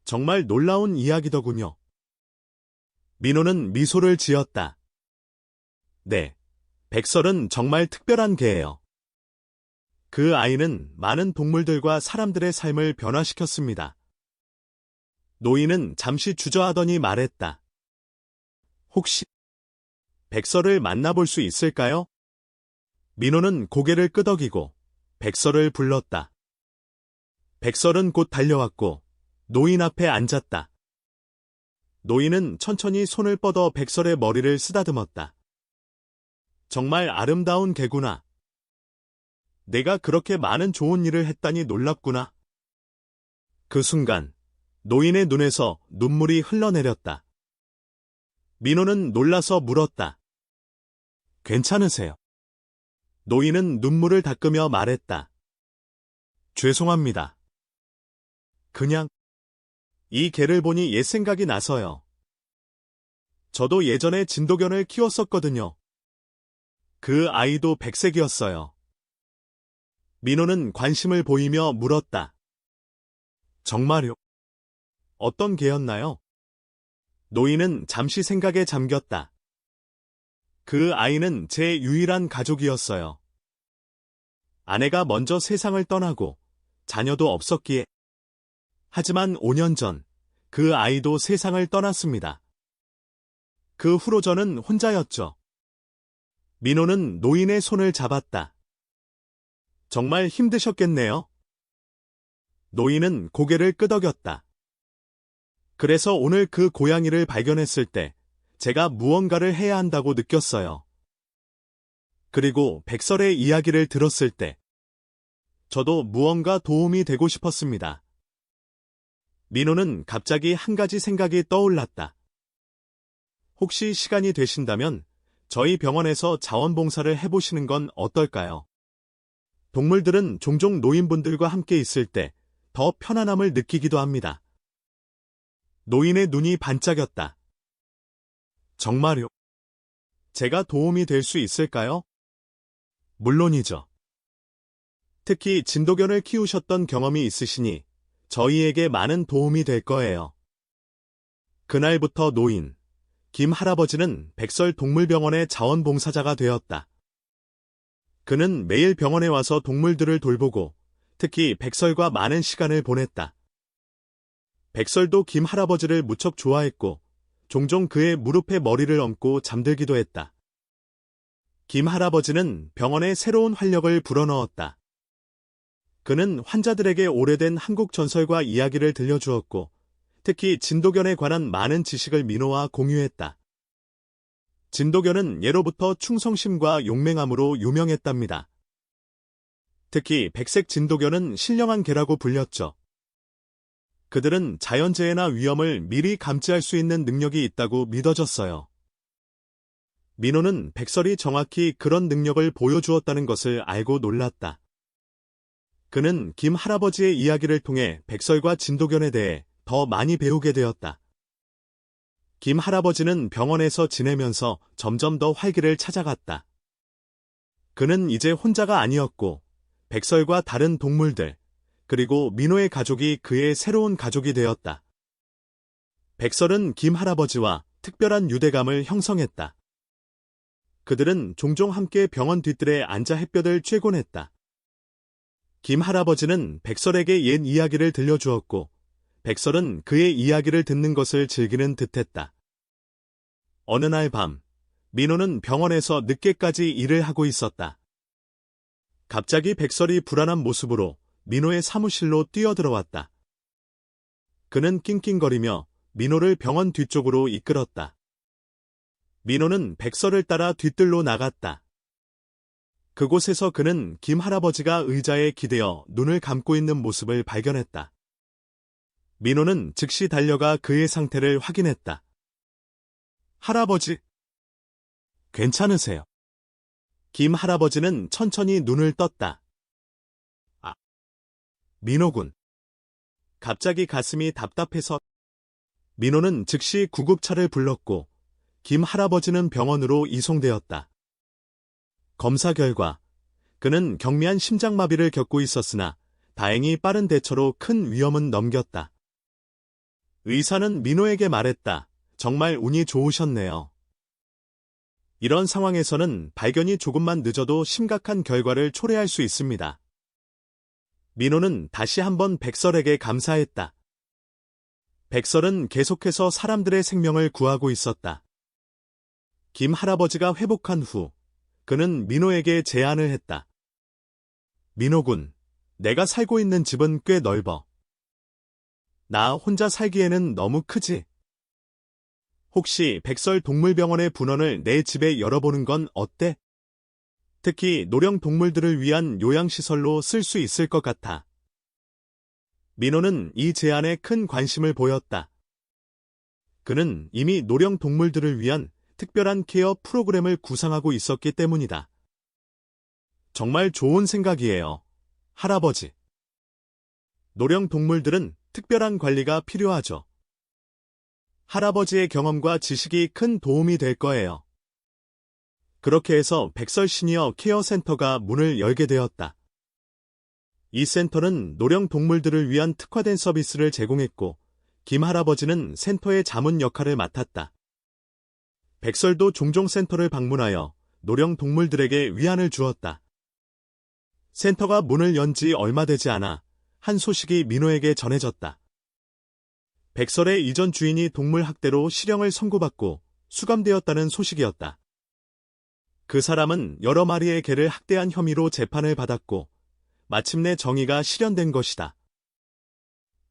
정말 놀라운 이야기더군요. 민호는 미소를 지었다. 네, 백설은 정말 특별한 개예요. 그 아이는 많은 동물들과 사람들의 삶을 변화시켰습니다. 노인은 잠시 주저하더니 말했다. 혹시 백설을 만나볼 수 있을까요? 민호는 고개를 끄덕이고 백설을 불렀다. 백설은 곧 달려왔고 노인 앞에 앉았다. 노인은 천천히 손을 뻗어 백설의 머리를 쓰다듬었다. 정말 아름다운 개구나. 내가 그렇게 많은 좋은 일을 했다니 놀랍구나. 그 순간 노인의 눈에서 눈물이 흘러내렸다. 민호는 놀라서 물었다. 괜찮으세요? 노인은 눈물을 닦으며 말했다. 죄송합니다. 그냥 이 개를 보니 옛 생각이 나서요. 저도 예전에 진돗견을 키웠었거든요. 그 아이도 백색이었어요. 민호는 관심을 보이며 물었다. 정말요? 어떤 개였나요? 노인은 잠시 생각에 잠겼다. 그 아이는 제 유일한 가족이었어요. 아내가 먼저 세상을 떠나고 자녀도 없었기에. 하지만 5년 전 그 아이도 세상을 떠났습니다. 그 후로 저는 혼자였죠. 민호는 노인의 손을 잡았다. 정말 힘드셨겠네요. 노인은 고개를 끄덕였다. 그래서 오늘 그 고양이를 발견했을 때 제가 무언가를 해야 한다고 느꼈어요. 그리고 백설의 이야기를 들었을 때 저도 무언가 도움이 되고 싶었습니다. 민호는 갑자기 한 가지 생각이 떠올랐다. 혹시 시간이 되신다면 저희 병원에서 자원봉사를 해보시는 건 어떨까요? 동물들은 종종 노인분들과 함께 있을 때 더 편안함을 느끼기도 합니다. 노인의 눈이 반짝였다. 정말요? 제가 도움이 될 수 있을까요? 물론이죠. 특히 진돗견을 키우셨던 경험이 있으시니 저희에게 많은 도움이 될 거예요. 그날부터 노인, 김 할아버지는 백설동물병원의 자원봉사자가 되었다. 그는 매일 병원에 와서 동물들을 돌보고 특히 백설과 많은 시간을 보냈다. 백설도 김 할아버지를 무척 좋아했고 종종 그의 무릎에 머리를 얹고 잠들기도 했다. 김 할아버지는 병원에 새로운 활력을 불어넣었다. 그는 환자들에게 오래된 한국 전설과 이야기를 들려주었고 특히 진돗견에 관한 많은 지식을 민호와 공유했다. 진돗견은 예로부터 충성심과 용맹함으로 유명했답니다. 특히 백색 진돗견은 신령한 개라고 불렸죠. 그들은 자연재해나 위험을 미리 감지할 수 있는 능력이 있다고 믿어졌어요. 민호는 백설이 정확히 그런 능력을 보여주었다는 것을 알고 놀랐다. 그는 김 할아버지의 이야기를 통해 백설과 진돗견에 대해 더 많이 배우게 되었다. 김 할아버지는 병원에서 지내면서 점점 더 활기를 찾아갔다. 그는 이제 혼자가 아니었고 백설과 다른 동물들, 그리고 민호의 가족이 그의 새로운 가족이 되었다. 백설은 김 할아버지와 특별한 유대감을 형성했다. 그들은 종종 함께 병원 뒤뜰에 앉아 햇볕을 쬐곤 했다. 김 할아버지는 백설에게 옛 이야기를 들려주었고 백설은 그의 이야기를 듣는 것을 즐기는 듯했다. 어느 날 밤, 민호는 병원에서 늦게까지 일을 하고 있었다. 갑자기 백설이 불안한 모습으로 민호의 사무실로 뛰어들어왔다. 그는 낑낑거리며 민호를 병원 뒤쪽으로 이끌었다. 민호는 백설을 따라 뒤뜰로 나갔다. 그곳에서 그는 김 할아버지가 의자에 기대어 눈을 감고 있는 모습을 발견했다. 민호는 즉시 달려가 그의 상태를 확인했다. 할아버지, 괜찮으세요? 김 할아버지는 천천히 눈을 떴다. 아, 민호군. 갑자기 가슴이 답답해서 민호는 즉시 구급차를 불렀고 김 할아버지는 병원으로 이송되었다. 검사 결과 그는 경미한 심장마비를 겪고 있었으나 다행히 빠른 대처로 큰 위험은 넘겼다. 의사는 민호에게 말했다. 정말 운이 좋으셨네요. 이런 상황에서는 발견이 조금만 늦어도 심각한 결과를 초래할 수 있습니다. 민호는 다시 한번 백설에게 감사했다. 백설은 계속해서 사람들의 생명을 구하고 있었다. 김 할아버지가 회복한 후 그는 민호에게 제안을 했다. 민호군, 내가 살고 있는 집은 꽤 넓어. 나 혼자 살기에는 너무 크지? 혹시 백설동물병원의 분원을 내 집에 열어보는 건 어때? 특히 노령 동물들을 위한 요양시설로 쓸 수 있을 것 같아. 민호는 이 제안에 큰 관심을 보였다. 그는 이미 노령 동물들을 위한 특별한 케어 프로그램을 구상하고 있었기 때문이다. 정말 좋은 생각이에요, 할아버지. 노령 동물들은 특별한 관리가 필요하죠. 할아버지의 경험과 지식이 큰 도움이 될 거예요. 그렇게 해서 백설 시니어 케어 센터가 문을 열게 되었다. 이 센터는 노령 동물들을 위한 특화된 서비스를 제공했고 김 할아버지는 센터의 자문 역할을 맡았다. 백설도 종종 센터를 방문하여 노령 동물들에게 위안을 주었다. 센터가 문을 연 지 얼마 되지 않아 한 소식이 민호에게 전해졌다. 백설의 이전 주인이 동물 학대로 실형을 선고받고 수감되었다는 소식이었다. 그 사람은 여러 마리의 개를 학대한 혐의로 재판을 받았고 마침내 정의가 실현된 것이다.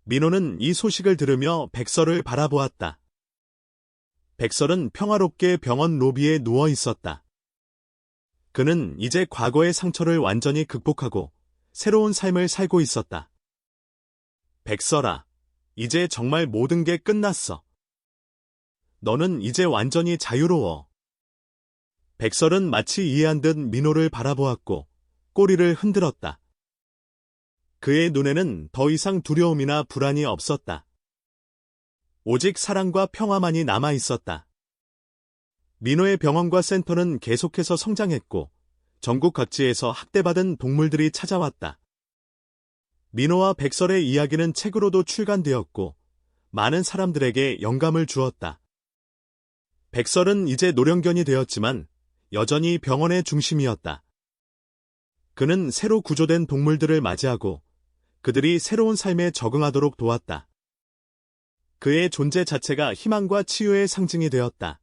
민호는 이 소식을 들으며 백설을 바라보았다. 백설은 평화롭게 병원 로비에 누워 있었다. 그는 이제 과거의 상처를 완전히 극복하고 새로운 삶을 살고 있었다. 백설아, 이제 정말 모든 게 끝났어. 너는 이제 완전히 자유로워. 백설은 마치 이해한 듯 민호를 바라보았고 꼬리를 흔들었다. 그의 눈에는 더 이상 두려움이나 불안이 없었다. 오직 사랑과 평화만이 남아 있었다. 민호의 병원과 센터는 계속해서 성장했고 전국 각지에서 학대받은 동물들이 찾아왔다. 민호와 백설의 이야기는 책으로도 출간되었고 많은 사람들에게 영감을 주었다. 백설은 이제 노령견이 되었지만 여전히 병원의 중심이었다. 그는 새로 구조된 동물들을 맞이하고 그들이 새로운 삶에 적응하도록 도왔다. 그의 존재 자체가 희망과 치유의 상징이 되었다.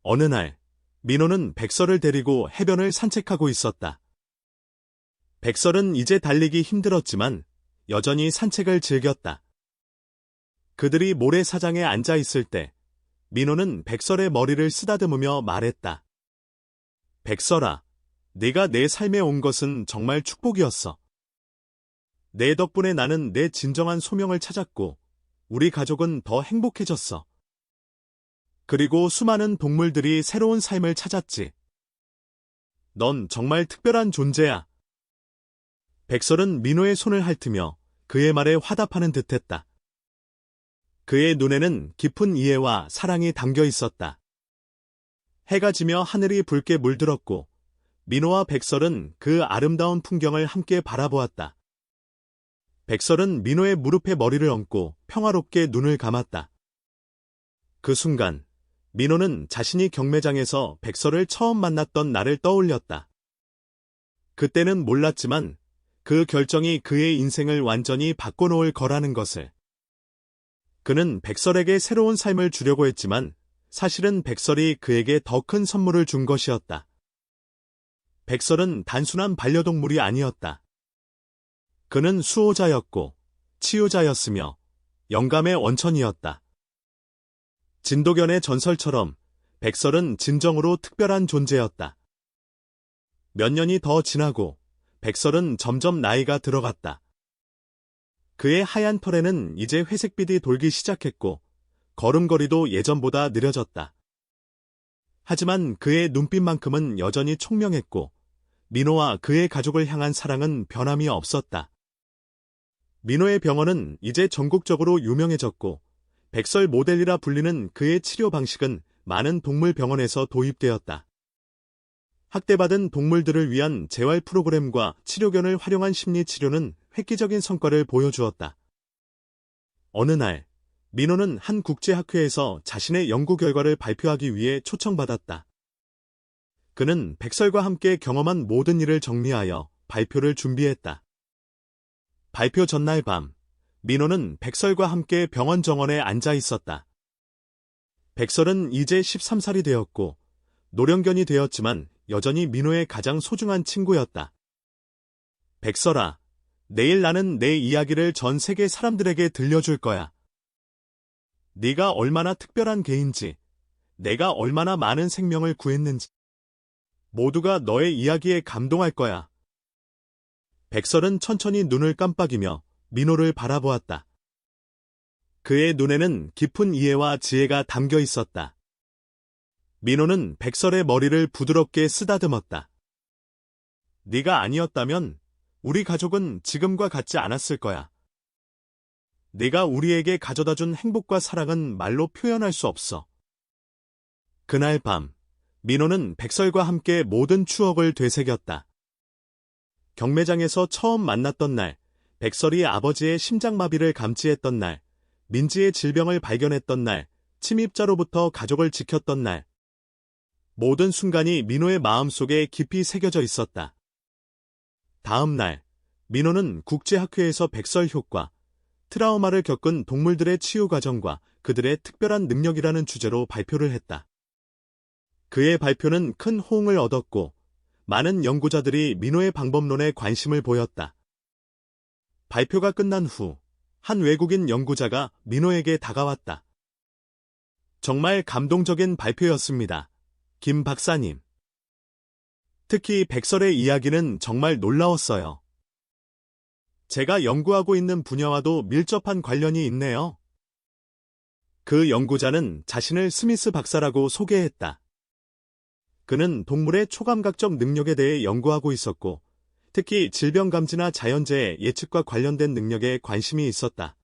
어느 날, 민호는 백설을 데리고 해변을 산책하고 있었다. 백설은 이제 달리기 힘들었지만 여전히 산책을 즐겼다. 그들이 모래사장에 앉아 있을 때 민호는 백설의 머리를 쓰다듬으며 말했다. 백설아, 네가 내 삶에 온 것은 정말 축복이었어. 내 덕분에 나는 내 진정한 소명을 찾았고 우리 가족은 더 행복해졌어. 그리고 수많은 동물들이 새로운 삶을 찾았지. 넌 정말 특별한 존재야. 백설은 민호의 손을 핥으며 그의 말에 화답하는 듯했다. 그의 눈에는 깊은 이해와 사랑이 담겨 있었다. 해가 지며 하늘이 붉게 물들었고 민호와 백설은 그 아름다운 풍경을 함께 바라보았다. 백설은 민호의 무릎에 머리를 얹고 평화롭게 눈을 감았다. 그 순간 민호는 자신이 경매장에서 백설을 처음 만났던 날을 떠올렸다. 그때는 몰랐지만 그 결정이 그의 인생을 완전히 바꿔놓을 거라는 것을. 그는 백설에게 새로운 삶을 주려고 했지만 사실은 백설이 그에게 더 큰 선물을 준 것이었다. 백설은 단순한 반려동물이 아니었다. 그는 수호자였고 치유자였으며 영감의 원천이었다. 진도견의 전설처럼 백설은 진정으로 특별한 존재였다. 몇 년이 더 지나고 백설은 점점 나이가 들어갔다. 그의 하얀 털에는 이제 회색빛이 돌기 시작했고 걸음걸이도 예전보다 느려졌다. 하지만 그의 눈빛만큼은 여전히 총명했고 민호와 그의 가족을 향한 사랑은 변함이 없었다. 민호의 병원은 이제 전국적으로 유명해졌고 백설 모델이라 불리는 그의 치료 방식은 많은 동물 병원에서 도입되었다. 학대받은 동물들을 위한 재활 프로그램과 치료견을 활용한 심리 치료는 획기적인 성과를 보여주었다. 어느 날, 민호는 한 국제학회에서 자신의 연구 결과를 발표하기 위해 초청받았다. 그는 백설과 함께 경험한 모든 일을 정리하여 발표를 준비했다. 발표 전날 밤, 민호는 백설과 함께 병원 정원에 앉아 있었다. 백설은 이제 13살이 되었고 노령견이 되었지만 여전히 민호의 가장 소중한 친구였다. 백설아, 내일 나는 내 이야기를 전 세계 사람들에게 들려줄 거야. 네가 얼마나 특별한 개인지, 내가 얼마나 많은 생명을 구했는지, 모두가 너의 이야기에 감동할 거야. 백설은 천천히 눈을 깜빡이며 민호를 바라보았다. 그의 눈에는 깊은 이해와 지혜가 담겨 있었다. 민호는 백설의 머리를 부드럽게 쓰다듬었다. 네가 아니었다면 우리 가족은 지금과 같지 않았을 거야. 네가 우리에게 가져다준 행복과 사랑은 말로 표현할 수 없어. 그날 밤, 민호는 백설과 함께 모든 추억을 되새겼다. 경매장에서 처음 만났던 날, 백설이 아버지의 심장마비를 감지했던 날, 민지의 질병을 발견했던 날, 침입자로부터 가족을 지켰던 날. 모든 순간이 민호의 마음속에 깊이 새겨져 있었다. 다음 날, 민호는 국제학회에서 백설 효과, 트라우마를 겪은 동물들의 치유 과정과 그들의 특별한 능력이라는 주제로 발표를 했다. 그의 발표는 큰 호응을 얻었고 많은 연구자들이 민호의 방법론에 관심을 보였다. 발표가 끝난 후 한 외국인 연구자가 민호에게 다가왔다. 정말 감동적인 발표였습니다. 김 박사님. 특히 백설의 이야기는 정말 놀라웠어요. 제가 연구하고 있는 분야와도 밀접한 관련이 있네요. 그 연구자는 자신을 스미스 박사라고 소개했다. 그는 동물의 초감각적 능력에 대해 연구하고 있었고, 특히 질병 감지나 자연재해 예측과 관련된 능력에 관심이 있었다.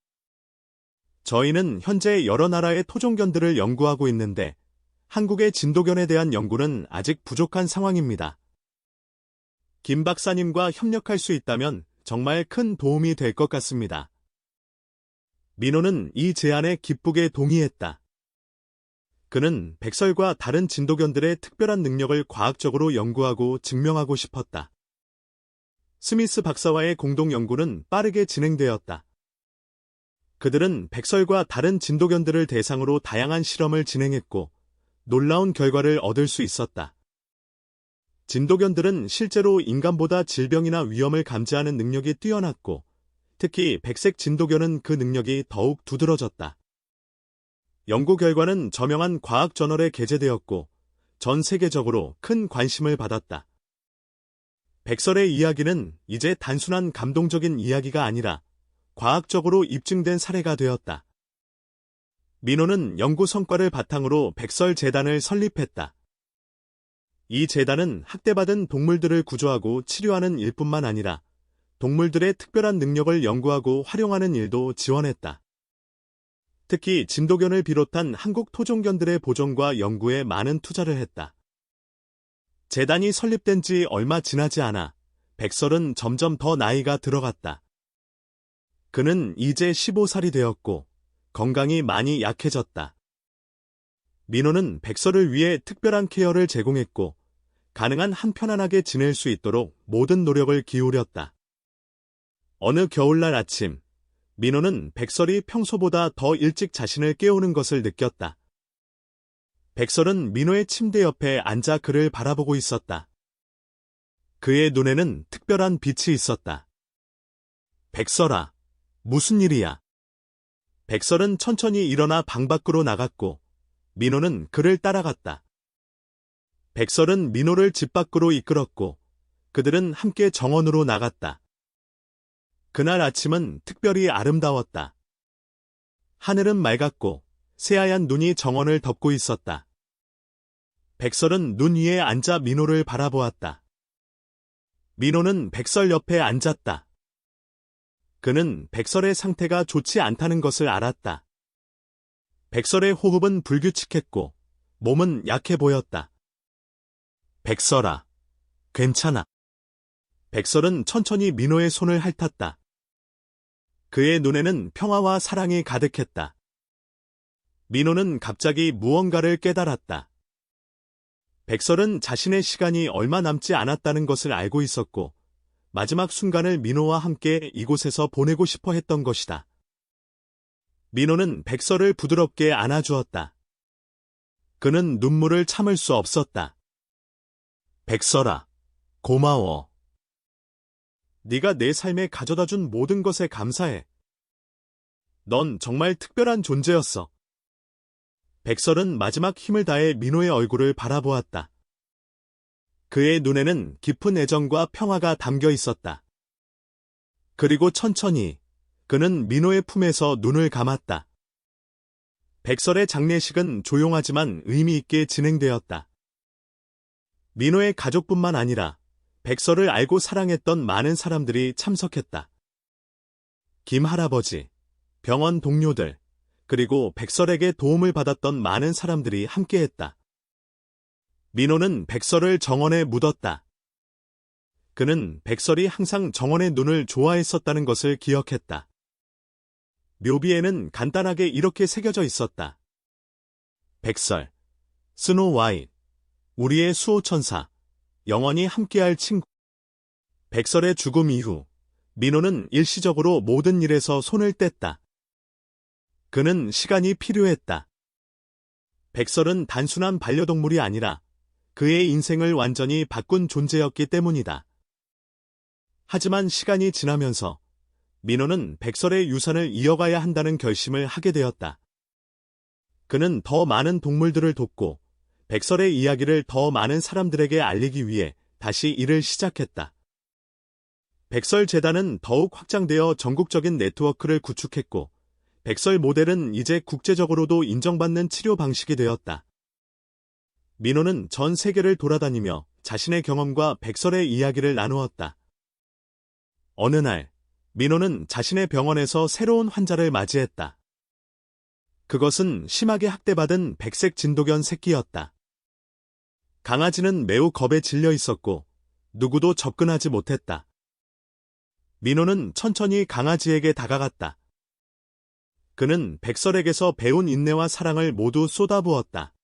저희는 현재 여러 나라의 토종견들을 연구하고 있는데, 한국의 진도견에 대한 연구는 아직 부족한 상황입니다. 김 박사님과 협력할 수 있다면 정말 큰 도움이 될 것 같습니다. 민호는 이 제안에 기쁘게 동의했다. 그는 백설과 다른 진도견들의 특별한 능력을 과학적으로 연구하고 증명하고 싶었다. 스미스 박사와의 공동 연구는 빠르게 진행되었다. 그들은 백설과 다른 진도견들을 대상으로 다양한 실험을 진행했고, 놀라운 결과를 얻을 수 있었다. 진도견들은 실제로 인간보다 질병이나 위험을 감지하는 능력이 뛰어났고, 특히 백색 진도견은 그 능력이 더욱 두드러졌다. 연구 결과는 저명한 과학 저널에 게재되었고, 전 세계적으로 큰 관심을 받았다. 백설의 이야기는 이제 단순한 감동적인 이야기가 아니라 과학적으로 입증된 사례가 되었다. 민호는 연구 성과를 바탕으로 백설재단을 설립했다. 이 재단은 학대받은 동물들을 구조하고 치료하는 일뿐만 아니라 동물들의 특별한 능력을 연구하고 활용하는 일도 지원했다. 특히 진도견을 비롯한 한국 토종견들의 보존과 연구에 많은 투자를 했다. 재단이 설립된 지 얼마 지나지 않아 백설은 점점 더 나이가 들어갔다. 그는 이제 15살이 되었고 건강이 많이 약해졌다. 민호는 백설을 위해 특별한 케어를 제공했고 가능한 한 편안하게 지낼 수 있도록 모든 노력을 기울였다. 어느 겨울날 아침, 민호는 백설이 평소보다 더 일찍 자신을 깨우는 것을 느꼈다. 백설은 민호의 침대 옆에 앉아 그를 바라보고 있었다. 그의 눈에는 특별한 빛이 있었다. 백설아, 무슨 일이야? 백설은 천천히 일어나 방 밖으로 나갔고 민호는 그를 따라갔다. 백설은 민호를 집 밖으로 이끌었고 그들은 함께 정원으로 나갔다. 그날 아침은 특별히 아름다웠다. 하늘은 맑았고 새하얀 눈이 정원을 덮고 있었다. 백설은 눈 위에 앉아 민호를 바라보았다. 민호는 백설 옆에 앉았다. 그는 백설의 상태가 좋지 않다는 것을 알았다. 백설의 호흡은 불규칙했고 몸은 약해 보였다. 백설아, 괜찮아. 백설은 천천히 민호의 손을 핥았다. 그의 눈에는 평화와 사랑이 가득했다. 민호는 갑자기 무언가를 깨달았다. 백설은 자신의 시간이 얼마 남지 않았다는 것을 알고 있었고 마지막 순간을 민호와 함께 이곳에서 보내고 싶어 했던 것이다. 민호는 백설을 부드럽게 안아주었다. 그는 눈물을 참을 수 없었다. 백설아, 고마워. 네가 내 삶에 가져다준 모든 것에 감사해. 넌 정말 특별한 존재였어. 백설은 마지막 힘을 다해 민호의 얼굴을 바라보았다. 그의 눈에는 깊은 애정과 평화가 담겨 있었다. 그리고 천천히 그는 민호의 품에서 눈을 감았다. 백설의 장례식은 조용하지만 의미 있게 진행되었다. 민호의 가족뿐만 아니라 백설을 알고 사랑했던 많은 사람들이 참석했다. 김 할아버지, 병원 동료들, 그리고 백설에게 도움을 받았던 많은 사람들이 함께했다. 민호는 백설을 정원에 묻었다. 그는 백설이 항상 정원의 눈을 좋아했었다는 것을 기억했다. 묘비에는 간단하게 이렇게 새겨져 있었다. 백설, 스노우 화이트, 우리의 수호천사, 영원히 함께할 친구. 백설의 죽음 이후 민호는 일시적으로 모든 일에서 손을 뗐다. 그는 시간이 필요했다. 백설은 단순한 반려동물이 아니라 그의 인생을 완전히 바꾼 존재였기 때문이다. 하지만 시간이 지나면서 민호는 백설의 유산을 이어가야 한다는 결심을 하게 되었다. 그는 더 많은 동물들을 돕고 백설의 이야기를 더 많은 사람들에게 알리기 위해 다시 일을 시작했다. 백설재단은 더욱 확장되어 전국적인 네트워크를 구축했고 백설 모델은 이제 국제적으로도 인정받는 치료 방식이 되었다. 민호는 전 세계를 돌아다니며 자신의 경험과 백설의 이야기를 나누었다. 어느 날, 민호는 자신의 병원에서 새로운 환자를 맞이했다. 그것은 심하게 학대받은 백색 진돗견 새끼였다. 강아지는 매우 겁에 질려 있었고 누구도 접근하지 못했다. 민호는 천천히 강아지에게 다가갔다. 그는 백설에게서 배운 인내와 사랑을 모두 쏟아부었다.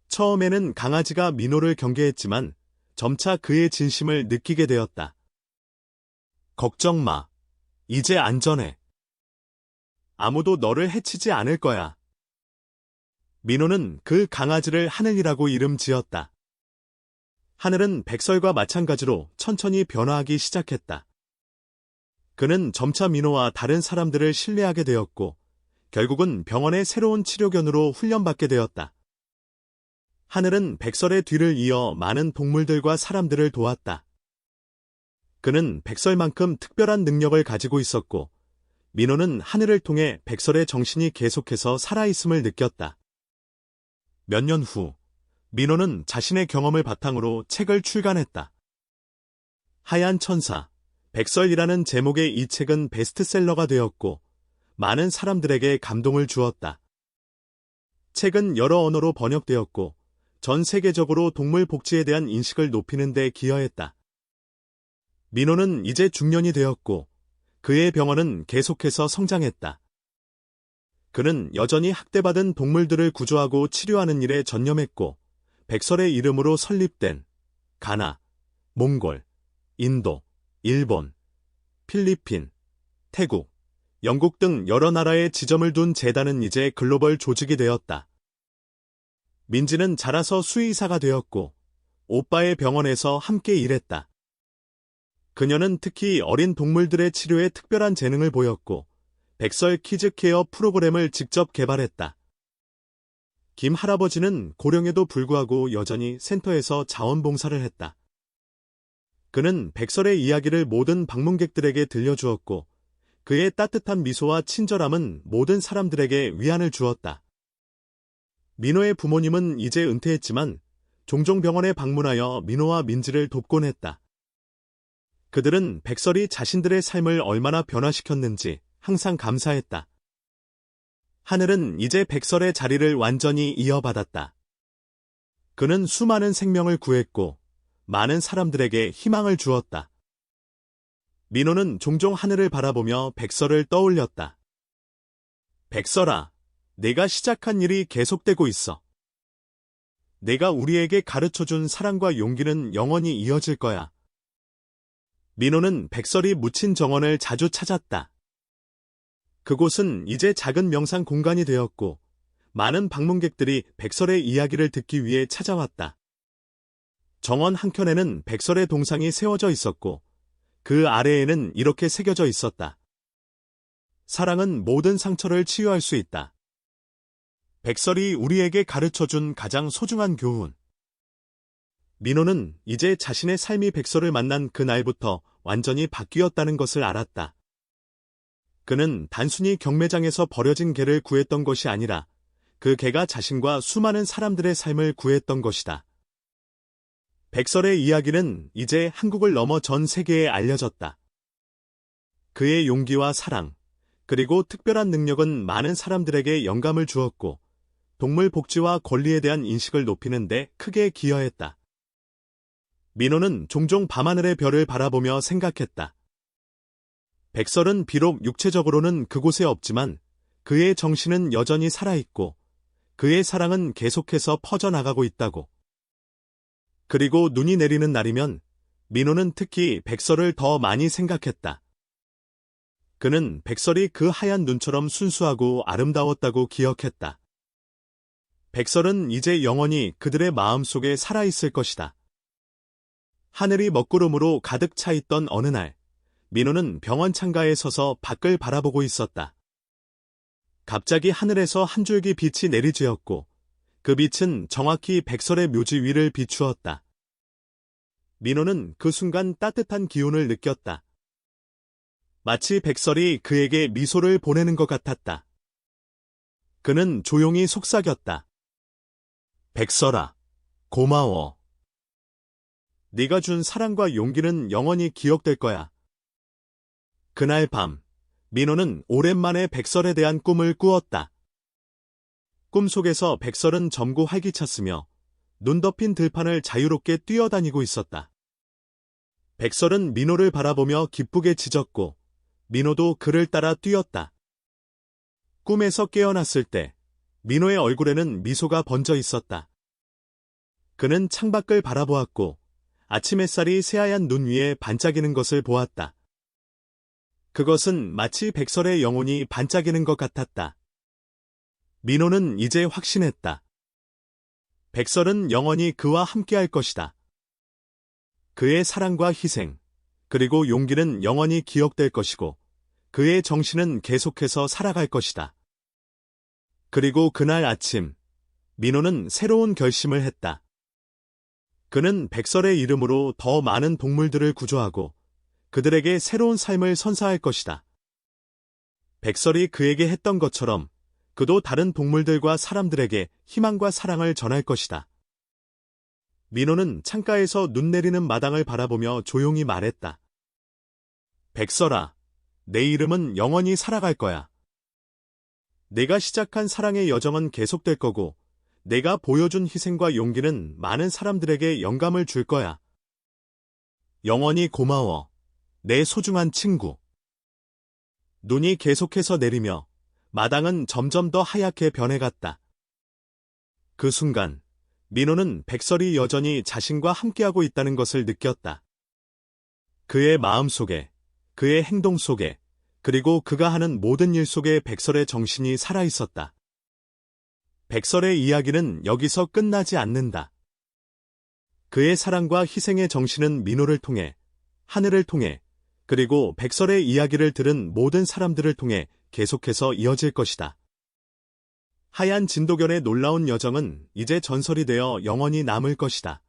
처음에는 강아지가 민호를 경계했지만 점차 그의 진심을 느끼게 되었다. 걱정 마. 이제 안전해. 아무도 너를 해치지 않을 거야. 민호는 그 강아지를 하늘이라고 이름 지었다. 하늘은 백설과 마찬가지로 천천히 변화하기 시작했다. 그는 점차 민호와 다른 사람들을 신뢰하게 되었고 결국은 병원의 새로운 치료견으로 훈련받게 되었다. 하늘은 백설의 뒤를 이어 많은 동물들과 사람들을 도왔다. 그는 백설만큼 특별한 능력을 가지고 있었고 민호는 하늘을 통해 백설의 정신이 계속해서 살아있음을 느꼈다. 몇 년 후, 민호는 자신의 경험을 바탕으로 책을 출간했다. 하얀 천사, 백설이라는 제목의 이 책은 베스트셀러가 되었고 많은 사람들에게 감동을 주었다. 책은 여러 언어로 번역되었고 전 세계적으로 동물 복지에 대한 인식을 높이는 데 기여했다. 민호는 이제 중년이 되었고 그의 병원은 계속해서 성장했다. 그는 여전히 학대받은 동물들을 구조하고 치료하는 일에 전념했고 백설의 이름으로 설립된 가나, 몽골, 인도, 일본, 필리핀, 태국, 영국 등 여러 나라에 지점을 둔 재단은 이제 글로벌 조직이 되었다. 민지는 자라서 수의사가 되었고 오빠의 병원에서 함께 일했다. 그녀는 특히 어린 동물들의 치료에 특별한 재능을 보였고 백설 키즈케어 프로그램을 직접 개발했다. 김 할아버지는 고령에도 불구하고 여전히 센터에서 자원봉사를 했다. 그는 백설의 이야기를 모든 방문객들에게 들려주었고 그의 따뜻한 미소와 친절함은 모든 사람들에게 위안을 주었다. 민호의 부모님은 이제 은퇴했지만 종종 병원에 방문하여 민호와 민지를 돕곤 했다. 그들은 백설이 자신들의 삶을 얼마나 변화시켰는지 항상 감사했다. 하늘은 이제 백설의 자리를 완전히 이어받았다. 그는 수많은 생명을 구했고 많은 사람들에게 희망을 주었다. 민호는 종종 하늘을 바라보며 백설을 떠올렸다. 백설아, 내가 시작한 일이 계속되고 있어. 내가 우리에게 가르쳐준 사랑과 용기는 영원히 이어질 거야. 민호는 백설이 묻힌 정원을 자주 찾았다. 그곳은 이제 작은 명상 공간이 되었고 많은 방문객들이 백설의 이야기를 듣기 위해 찾아왔다. 정원 한켠에는 백설의 동상이 세워져 있었고 그 아래에는 이렇게 새겨져 있었다. 사랑은 모든 상처를 치유할 수 있다. 백설이 우리에게 가르쳐준 가장 소중한 교훈. 민호는 이제 자신의 삶이 백설을 만난 그 날부터 완전히 바뀌었다는 것을 알았다. 그는 단순히 경매장에서 버려진 개를 구했던 것이 아니라 그 개가 자신과 수많은 사람들의 삶을 구했던 것이다. 백설의 이야기는 이제 한국을 넘어 전 세계에 알려졌다. 그의 용기와 사랑, 그리고 특별한 능력은 많은 사람들에게 영감을 주었고 동물 복지와 권리에 대한 인식을 높이는 데 크게 기여했다. 민호는 종종 밤하늘의 별을 바라보며 생각했다. 백설은 비록 육체적으로는 그곳에 없지만 그의 정신은 여전히 살아있고 그의 사랑은 계속해서 퍼져나가고 있다고. 그리고 눈이 내리는 날이면 민호는 특히 백설을 더 많이 생각했다. 그는 백설이 그 하얀 눈처럼 순수하고 아름다웠다고 기억했다. 백설은 이제 영원히 그들의 마음속에 살아있을 것이다. 하늘이 먹구름으로 가득 차 있던 어느 날, 민호는 병원 창가에 서서 밖을 바라보고 있었다. 갑자기 하늘에서 한 줄기 빛이 내리쬐었고 그 빛은 정확히 백설의 묘지 위를 비추었다. 민호는 그 순간 따뜻한 기운을 느꼈다. 마치 백설이 그에게 미소를 보내는 것 같았다. 그는 조용히 속삭였다. 백설아, 고마워. 네가 준 사랑과 용기는 영원히 기억될 거야. 그날 밤, 민호는 오랜만에 백설에 대한 꿈을 꾸었다. 꿈속에서 백설은 젊고 활기찼으며 눈 덮인 들판을 자유롭게 뛰어다니고 있었다. 백설은 민호를 바라보며 기쁘게 짖었고 민호도 그를 따라 뛰었다. 꿈에서 깨어났을 때 민호의 얼굴에는 미소가 번져 있었다. 그는 창밖을 바라보았고 아침 햇살이 새하얀 눈 위에 반짝이는 것을 보았다. 그것은 마치 백설의 영혼이 반짝이는 것 같았다. 민호는 이제 확신했다. 백설은 영원히 그와 함께할 것이다. 그의 사랑과 희생, 그리고 용기는 영원히 기억될 것이고 그의 정신은 계속해서 살아갈 것이다. 그리고 그날 아침, 민호는 새로운 결심을 했다. 그는 백설의 이름으로 더 많은 동물들을 구조하고 그들에게 새로운 삶을 선사할 것이다. 백설이 그에게 했던 것처럼 그도 다른 동물들과 사람들에게 희망과 사랑을 전할 것이다. 민호는 창가에서 눈 내리는 마당을 바라보며 조용히 말했다. 백설아, 내 이름은 영원히 살아갈 거야. 내가 시작한 사랑의 여정은 계속될 거고, 내가 보여준 희생과 용기는 많은 사람들에게 영감을 줄 거야. 영원히 고마워, 내 소중한 친구. 눈이 계속해서 내리며 마당은 점점 더 하얗게 변해갔다. 그 순간 민호는 백설이 여전히 자신과 함께하고 있다는 것을 느꼈다. 그의 마음 속에, 그의 행동 속에, 그리고 그가 하는 모든 일 속에 백설의 정신이 살아있었다. 백설의 이야기는 여기서 끝나지 않는다. 그의 사랑과 희생의 정신은 민호를 통해, 하늘을 통해, 그리고 백설의 이야기를 들은 모든 사람들을 통해 계속해서 이어질 것이다. 하얀 진돗견의 놀라운 여정은 이제 전설이 되어 영원히 남을 것이다.